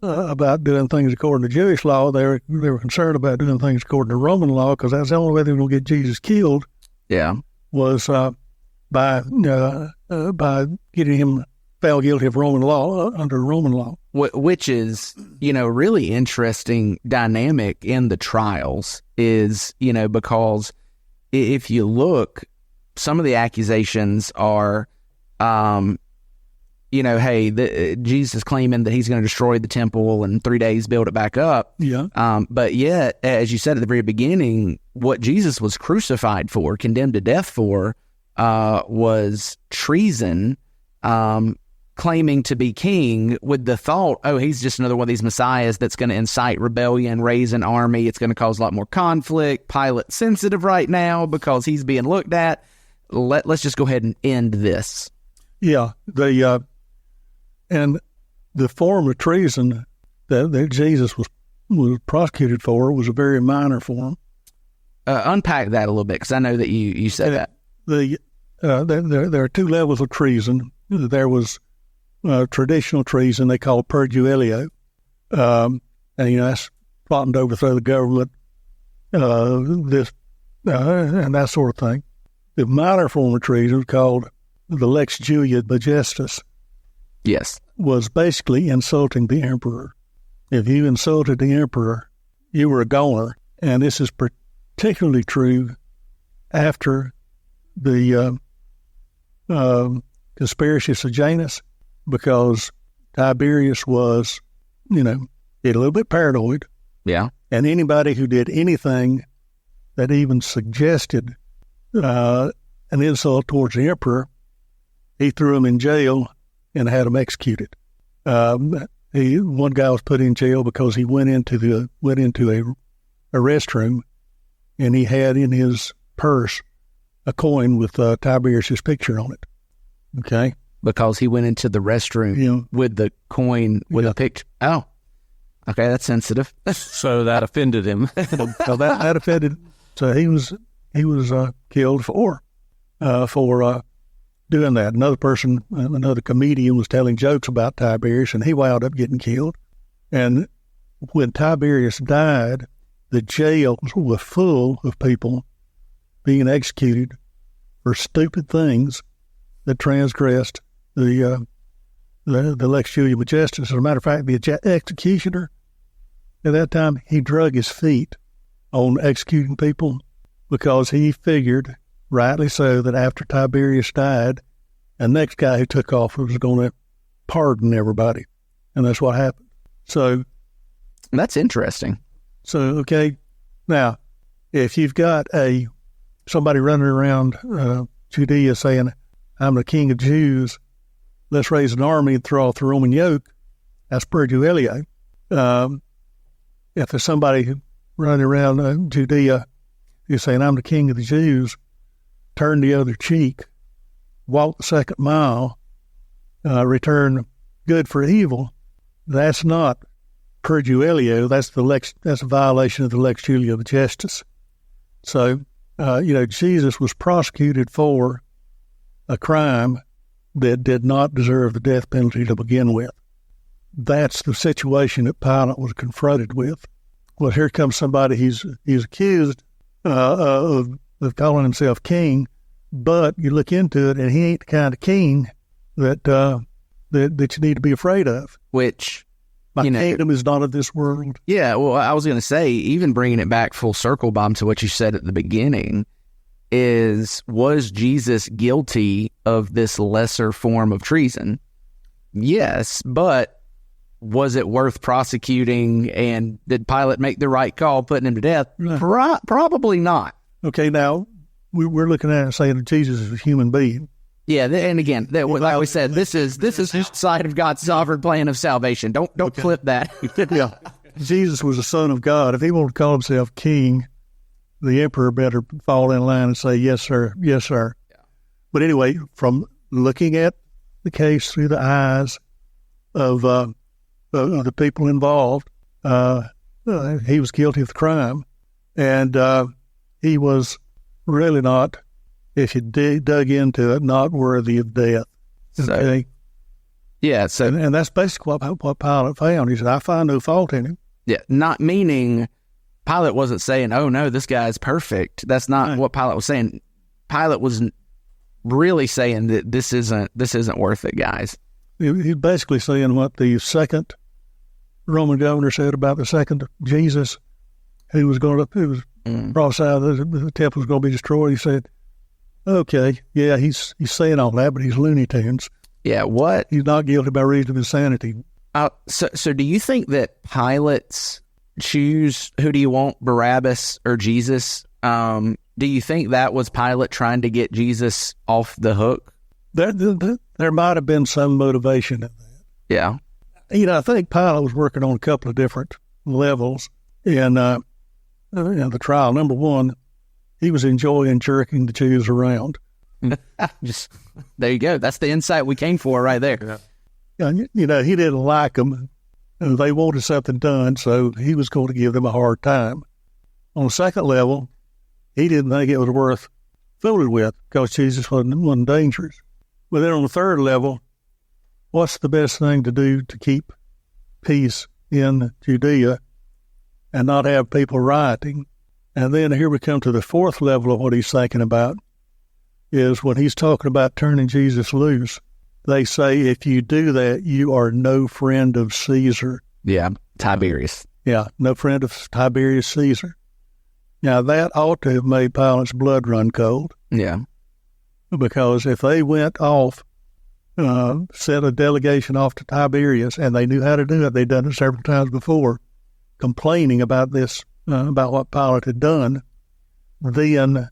doing things according to Jewish law. They were concerned about doing things according to Roman law, because that's the only way they were going to get Jesus killed. Yeah, was by getting him found guilty of Roman law under Roman law. Which is, really interesting dynamic in the trials is, because if you look, some of the accusations are, hey, Jesus claiming that he's going to destroy the temple and 3 days build it back up. Yeah. But yet, as you said at the very beginning, what Jesus was crucified for, condemned to death for, was treason, claiming to be king with the thought, oh, he's just another one of these messiahs that's going to incite rebellion, raise an army. It's going to cause a lot more conflict. Pilate's sensitive right now because he's being looked at. Let's just go ahead and end this. Yeah. And the form of treason that Jesus was prosecuted for was a very minor form. Unpack that a little bit, because I know that you said that. There are two levels of treason. There was traditional treason they call perjuelio, and that's plotting to overthrow the government, and that sort of thing. The minor form of treason was called the lex Julia majestus. Yes, was basically insulting the emperor. If you insulted the emperor, you were a goner, and this is particularly true after the conspiracy of Janus, because Tiberius was, a little bit paranoid. Yeah. And anybody who did anything that even suggested an insult towards the emperor, he threw him in jail and had him executed. One guy was put in jail because he went into a restroom, and he had in his purse a coin with Tiberius's picture on it. Okay, because he went into the restroom with the coin with a picture. Oh, okay, that's sensitive. So that offended him. So that offended. So he was killed for doing that. Another comedian was telling jokes about Tiberius, and he wound up getting killed. And when Tiberius died, the jails were full of people being executed for stupid things that transgressed the lex Julia majestus. As a matter of fact, the executioner at that time, he drug his feet on executing people because he figured, rightly so, that after Tiberius died, the next guy who took office was going to pardon everybody. And that's what happened. So that's interesting. So, okay, now, if you've got somebody running around Judea saying, I'm the king of Jews, let's raise an army and throw off the Roman yoke, that's perjuelio. If there's somebody running around Judea who's saying, I'm the king of the Jews, turn the other cheek, walk the second mile, return good for evil, that's not perjuelio, that's a violation of the lex Julia majestus. So, Jesus was prosecuted for a crime that did not deserve the death penalty to begin with. That's the situation that Pilate was confronted with. Well, here comes somebody he's accused of calling himself king, but you look into it, and he ain't the kind of king that you need to be afraid of. Which, my kingdom is not of this world. Yeah, well, I was going to say, even bringing it back full circle, Bob, to what you said at the beginning, was Jesus guilty of this lesser form of treason? Yes, but was it worth prosecuting, and did Pilate make the right call putting him to death? Probably not. Okay, now we're looking at it and saying that Jesus is a human being. Yeah, and again, like we said, this is just side of God's sovereign plan of salvation. Don't flip that. Yeah, Jesus was a son of God. If he wanted to call himself king, the emperor better fall in line and say, yes, sir, yes, sir. Yeah. But anyway, from looking at the case through the eyes of the people involved, he was guilty of the crime. And he was really not, if you dug into it, not worthy of death. Okay? Yeah. So, and that's basically what Pilate found. He said, I find no fault in him. yeah, not meaning Pilate wasn't saying, oh, no, this guy's perfect. That's not what Pilate was saying. Pilate was really saying that this isn't worth it, guys. He's basically saying what the second Roman governor said about the second Jesus, who was prophesied the temple was going to be destroyed. He said, okay, yeah, he's saying all that, but he's Looney Tunes. Yeah, what? He's not guilty by reason of insanity. So do you think that Pilate's choose who do you want, Barabbas or Jesus? Do you think that was Pilate trying to get Jesus off the hook? There might have been some motivation in that. Yeah. I think Pilate was working on a couple of different levels in the trial. Number one, he was enjoying jerking the Jews around. Just there you go. That's the insight we came for right there. Yeah. He didn't like them. They wanted something done, so he was going to give them a hard time. On the second level, he didn't think it was worth fooling with because Jesus wasn't dangerous. But then on the third level, what's the best thing to do to keep peace in Judea and not have people rioting? And then here we come to the fourth level of what he's thinking about, is when he's talking about turning Jesus loose. They say, if you do that, you are no friend of Caesar. Yeah, Tiberius. Yeah, no friend of Tiberius Caesar. Now, that ought to have made Pilate's blood run cold. Yeah. Because if they went off, sent a delegation off to Tiberius, and they knew how to do it, they'd done it several times before, complaining about this, about what Pilate had done, then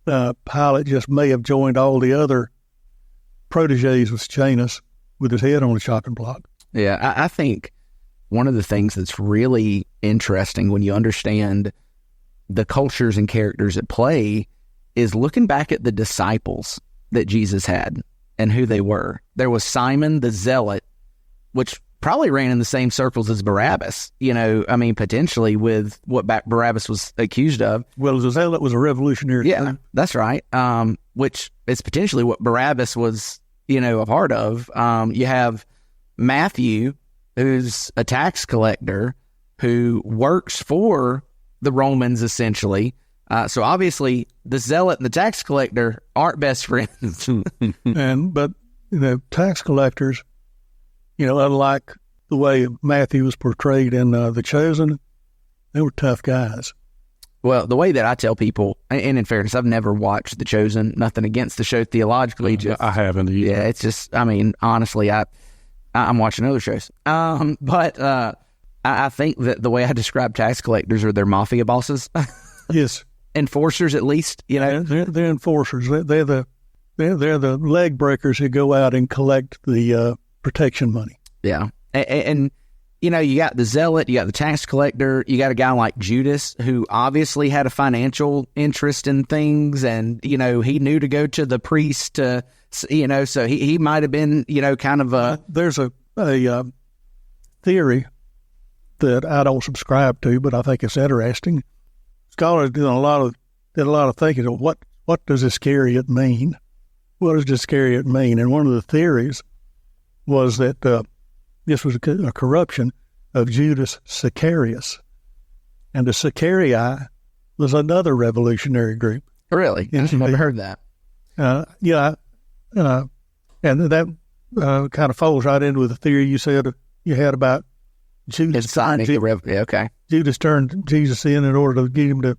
Pilate just may have joined all the other proteges with Janus with his head on the chopping block. Yeah, I think one of the things that's really interesting when you understand the cultures and characters at play is looking back at the disciples that Jesus had and who they were. There was Simon the Zealot, which probably ran in the same circles as Barabbas, potentially with what Barabbas was accused of. Well, the Zealot was a revolutionary. Yeah, that's right. Which is potentially what Barabbas was, a part of. You have Matthew, who's a tax collector who works for the Romans, essentially. So obviously, the zealot and the tax collector aren't best friends. But tax collectors, unlike the way Matthew was portrayed in The Chosen, they were tough guys. Well, the way that I tell people, and in fairness, I've never watched The Chosen, nothing against the show theologically. I haven't either. Yeah, it's just, honestly, I'm watching other shows. But I think that the way I describe tax collectors are they're mafia bosses. Yes. Enforcers, at least, They're enforcers. They're the leg breakers who go out and collect the protection money. Yeah. And you got the zealot, you got the tax collector, you got a guy like Judas who obviously had a financial interest in things, and he knew to go to the priest to, so he might have been kind of a. There's a theory that I don't subscribe to, but I think it's interesting. Scholars did a lot of thinking of what does Iscariot mean? What does Iscariot mean? And one of the theories was that this was a corruption of Judas Sicarius. And the Sicarii was another revolutionary group. Really? I've never heard that. And that kind of falls right into the theory you said you had about Judas. Okay. Judas turned Jesus in order to get him to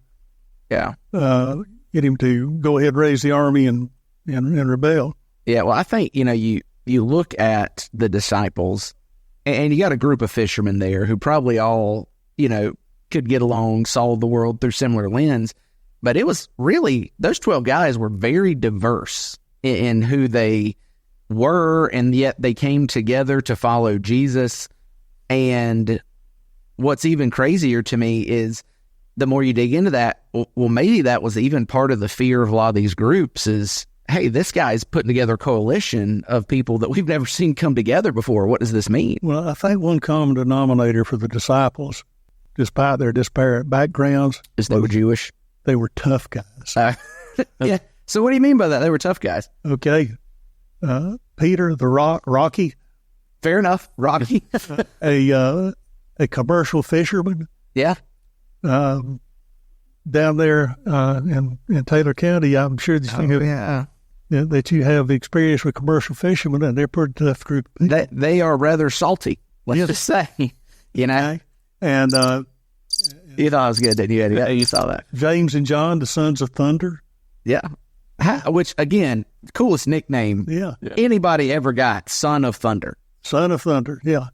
go ahead and raise the army and rebel. Yeah, well, I think, you look at the disciples, and you got a group of fishermen there who probably all, could get along, saw the world through similar lens. But it was really, those 12 guys were very diverse in who they were, and yet they came together to follow Jesus. And what's even crazier to me is the more you dig into that, well, maybe that was even part of the fear of a lot of these groups is, hey, this guy's putting together a coalition of people that we've never seen come together before. What does this mean? Well, I think one common denominator for the disciples despite their disparate backgrounds. They were Jewish. They were tough guys. Yeah. So what do you mean by that? They were tough guys. Okay. Peter, the Rocky. Fair enough. Rocky. A commercial fisherman. Yeah. Down there in Taylor County, I'm sure that you have experience with commercial fishermen, and they're a pretty tough group of people. They are rather salty, let's just say. You know? And you thought it was good, didn't you, Eddie? Yeah, you saw that. James and John, the sons of thunder. Yeah. Which, again, coolest nickname anybody ever got, Son of Thunder. Son of Thunder, yeah.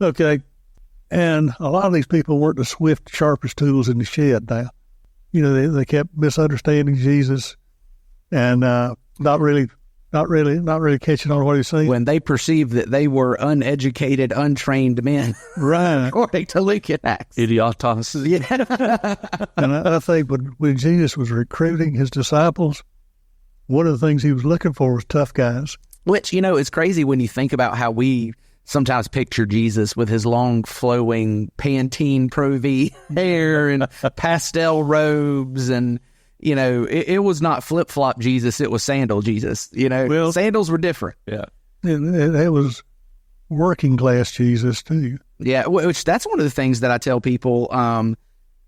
Okay. And a lot of these people weren't the swift, sharpest tools in the shed now. You know, they kept misunderstanding Jesus and not really catching on what he was saying. When they perceived that they were uneducated, untrained men. Right. According to Luke and Acts. Idiotas. Yeah. And I think when Jesus was recruiting his disciples, one of the things he was looking for was tough guys. Which, you know, is crazy when you think about how we sometimes picture Jesus with his long, flowing Pantene Pro V hair and pastel robes. And, you know, it was not flip-flop Jesus. It was sandal Jesus. You know, well, sandals were different. Yeah. It was working class Jesus, too. Yeah, which that's one of the things that I tell people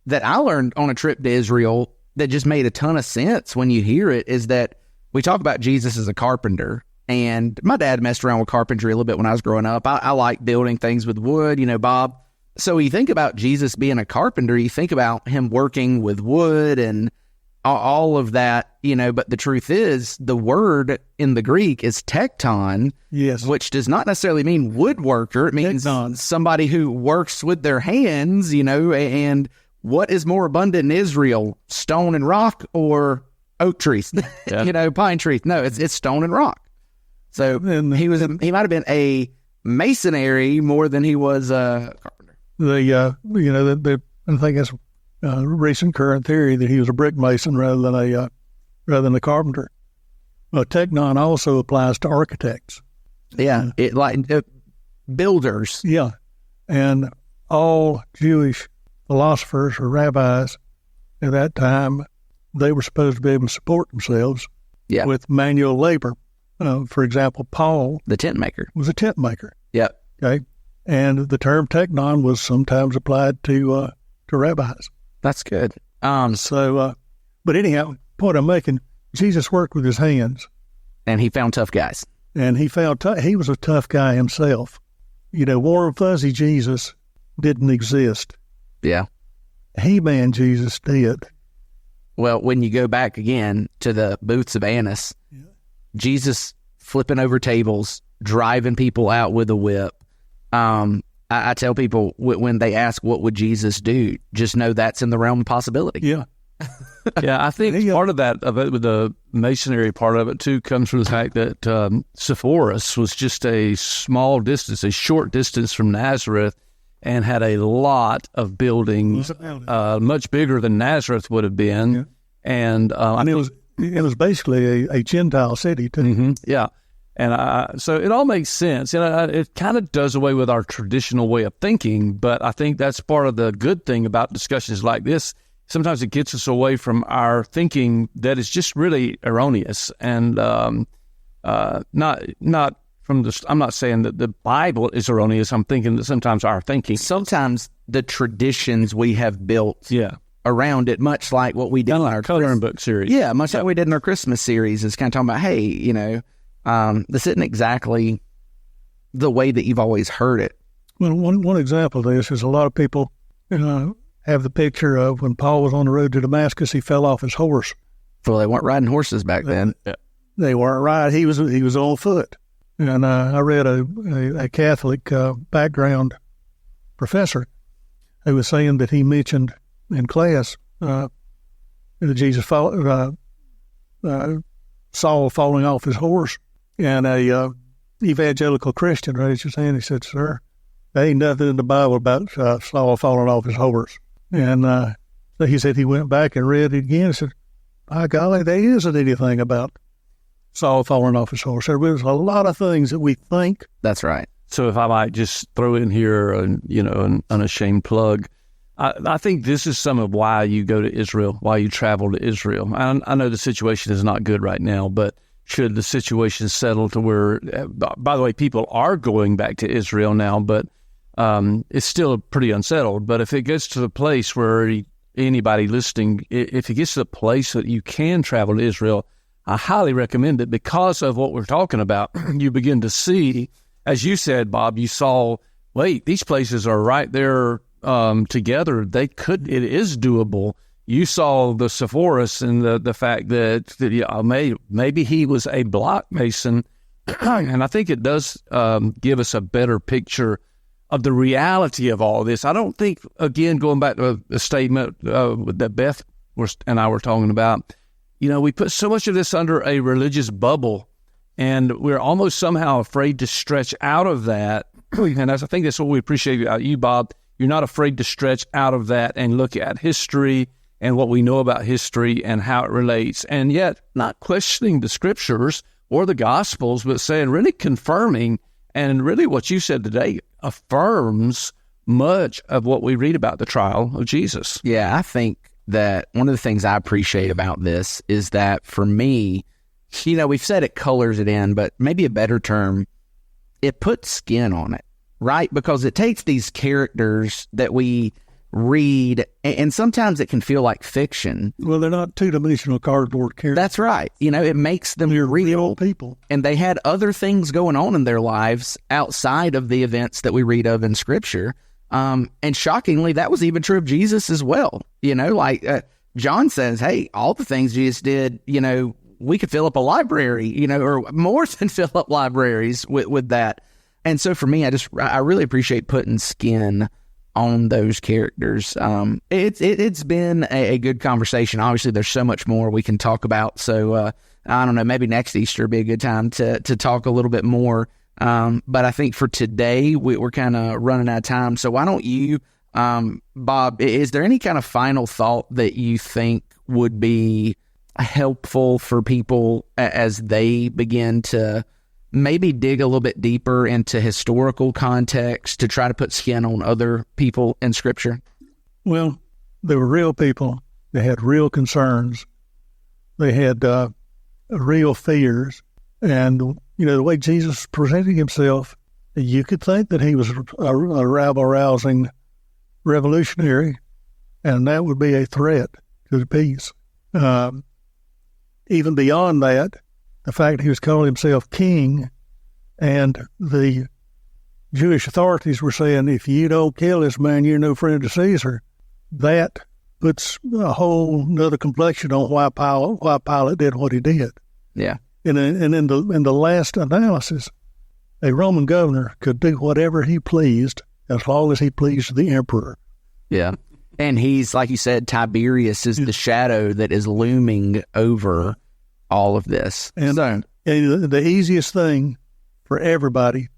that I learned on a trip to Israel that just made a ton of sense when you hear it, is that we talk about Jesus as a carpenter. And my dad messed around with carpentry a little bit when I was growing up. I like building things with wood, you know, Bob. So you think about Jesus being a carpenter, you think about him working with wood and all of that, you know, but the truth is the word in the Greek is tekton, yes, which does not necessarily mean woodworker. It means somebody who works with their hands, you know, and what is more abundant in Israel, stone and rock or oak trees, you know, pine trees? No, it's stone and rock. So he might have been a masonry more than he was a carpenter. I think that's a recent current theory that he was a brick mason rather than a carpenter. Teknon also applies to architects. Yeah, builders. Yeah, and all Jewish philosophers or rabbis at that time, they were supposed to be able to support themselves with manual labor. For example, Paul, the tent maker, was a tent maker. Yep. Okay, and the term teknon was sometimes applied to rabbis. That's good. But anyhow, point I'm making, Jesus worked with his hands, and he found tough guys. And he was a tough guy himself. You know, warm fuzzy Jesus didn't exist. Yeah. He-Man Jesus did. Well, when you go back again to the booths of Annas, Jesus flipping over tables, driving people out with a whip. I tell people when they ask, what would Jesus do? Just know that's in the realm of possibility. Yeah. Yeah, I think part of that, with the masonry part of it, too, comes from the fact that Sepphoris was just a small distance, a short distance from Nazareth, and had a lot of buildings, much bigger than Nazareth would have been. Yeah. And it was basically a Gentile city, too. Mm-hmm, yeah. And so it all makes sense. You know, it kind of does away with our traditional way of thinking, but I think that's part of the good thing about discussions like this. Sometimes it gets us away from our thinking that is just really erroneous. And not from the, I'm not saying that the Bible is erroneous. I'm thinking that sometimes our thinking. Sometimes the traditions we have built around it, much like what we did in our coloring book series. Yeah, much like we did in our Christmas series, is kind of talking about, hey, you know, this isn't exactly the way that you've always heard it. Well, one example of this is a lot of people have the picture of when Paul was on the road to Damascus, he fell off his horse. Well, they weren't riding horses back then. They weren't riding. He was on foot. And I read a Catholic background professor who was saying that he mentioned in class Jesus Saul falling off his horse, and a evangelical Christian raised his hand. He said, "Sir, there ain't nothing in the Bible about Saul falling off his horse." And so he said he went back and read it again and said, "By golly, there isn't anything about Saul falling off his horse." There was a lot of things that we think. That's right. So if I might just throw in here, an unashamed plug, I think this is some of why you go to Israel, why you travel to Israel. I know the situation is not good right now, but should the situation settle to where, by the way, people are going back to Israel now, but it's still pretty unsettled. But if it gets to the place where anybody listening, if it gets to the place that you can travel to Israel, I highly recommend it because of what we're talking about. You begin to see, as you said, Bob, you saw, wait, these places are right there together. It is doable. You saw the Sepphoris and the fact that maybe he was a block mason. And I think it does give us a better picture of the reality of all this. I don't think, again, going back to a statement that Beth and I were talking about, we put so much of this under a religious bubble, and we're almost somehow afraid to stretch out of that. And I think that's what we appreciate about you, Bob. You're not afraid to stretch out of that and look at history and what we know about history and how it relates, and yet not questioning the scriptures or the gospels, but saying, really confirming, and really what you said today affirms much of what we read about the trial of Jesus. Yeah, I think that one of the things I appreciate about this is that for me, we've said it colors it in, but maybe a better term, it puts skin on it, right? Because it takes these characters that we read, and sometimes it can feel like fiction. Well, they're not two-dimensional cardboard characters. That's right. It makes them real people. And they had other things going on in their lives outside of the events that we read of in Scripture. And shockingly, that was even true of Jesus as well. John says, hey, all the things Jesus did, we could fill up a library, or more than fill up libraries with that. And so for me, I really appreciate putting skin on those characters. It's been a good conversation. Obviously, there's so much more we can talk about. So I don't know, maybe next Easter would be a good time to talk a little bit more. But I think for today, we're kind of running out of time. So why don't you, Bob, is there any kind of final thought that you think would be helpful for people as they begin to maybe dig a little bit deeper into historical context to try to put skin on other people in Scripture? Well, they were real people. They had real concerns. They had real fears. And, the way Jesus presented himself, you could think that he was a rabble-rousing revolutionary, and that would be a threat to the peace. Even beyond that, the fact he was calling himself king, and the Jewish authorities were saying, if you don't kill this man, you're no friend of Caesar, that puts a whole nother complexion on why Pilate did what he did. Yeah. And in the last analysis, a Roman governor could do whatever he pleased as long as he pleased the emperor. Yeah. And he's, like you said, Tiberius is the shadow that is looming over all of this. And the easiest thing for everybody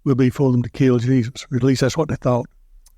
would be for them to kill Jesus, or at least that's what they thought.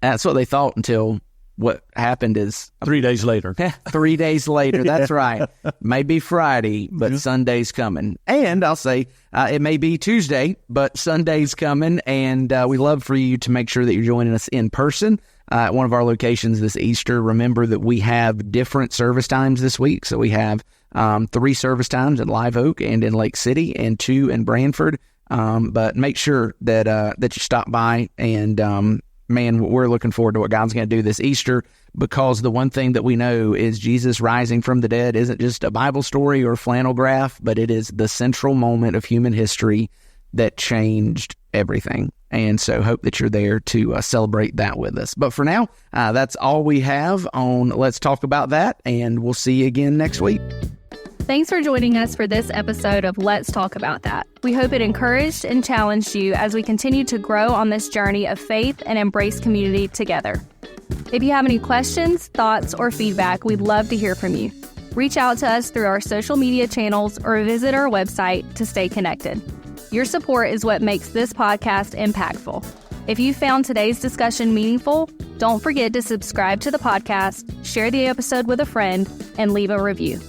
That's what they thought until what happened is 3 days later. 3 days later, that's right. Maybe Friday, but Sunday's coming. And I'll say it may be Tuesday, but Sunday's coming. And we love for you to make sure that you're joining us in person at one of our locations this Easter. Remember that we have different service times this week. So we have 3 service times in Live Oak and in Lake City, and 2 in Branford. But make sure that you stop by, and man, we're looking forward to what God's going to do this Easter, because the one thing that we know is Jesus rising from the dead isn't just a Bible story or a flannel graph, but it is the central moment of human history that changed everything. And so hope that you're there to celebrate that with us. But for now, that's all we have on Let's Talk About That, and we'll see you again next week. Thanks for joining us for this episode of Let's Talk About That. We hope it encouraged and challenged you as we continue to grow on this journey of faith and embrace community together. If you have any questions, thoughts, or feedback, we'd love to hear from you. Reach out to us through our social media channels or visit our website to stay connected. Your support is what makes this podcast impactful. If you found today's discussion meaningful, don't forget to subscribe to the podcast, share the episode with a friend, and leave a review.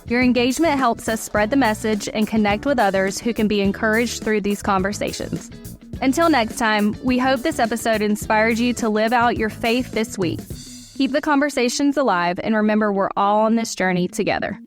Your engagement helps us spread the message and connect with others who can be encouraged through these conversations. Until next time, we hope this episode inspired you to live out your faith this week. Keep the conversations alive, and remember, we're all on this journey together.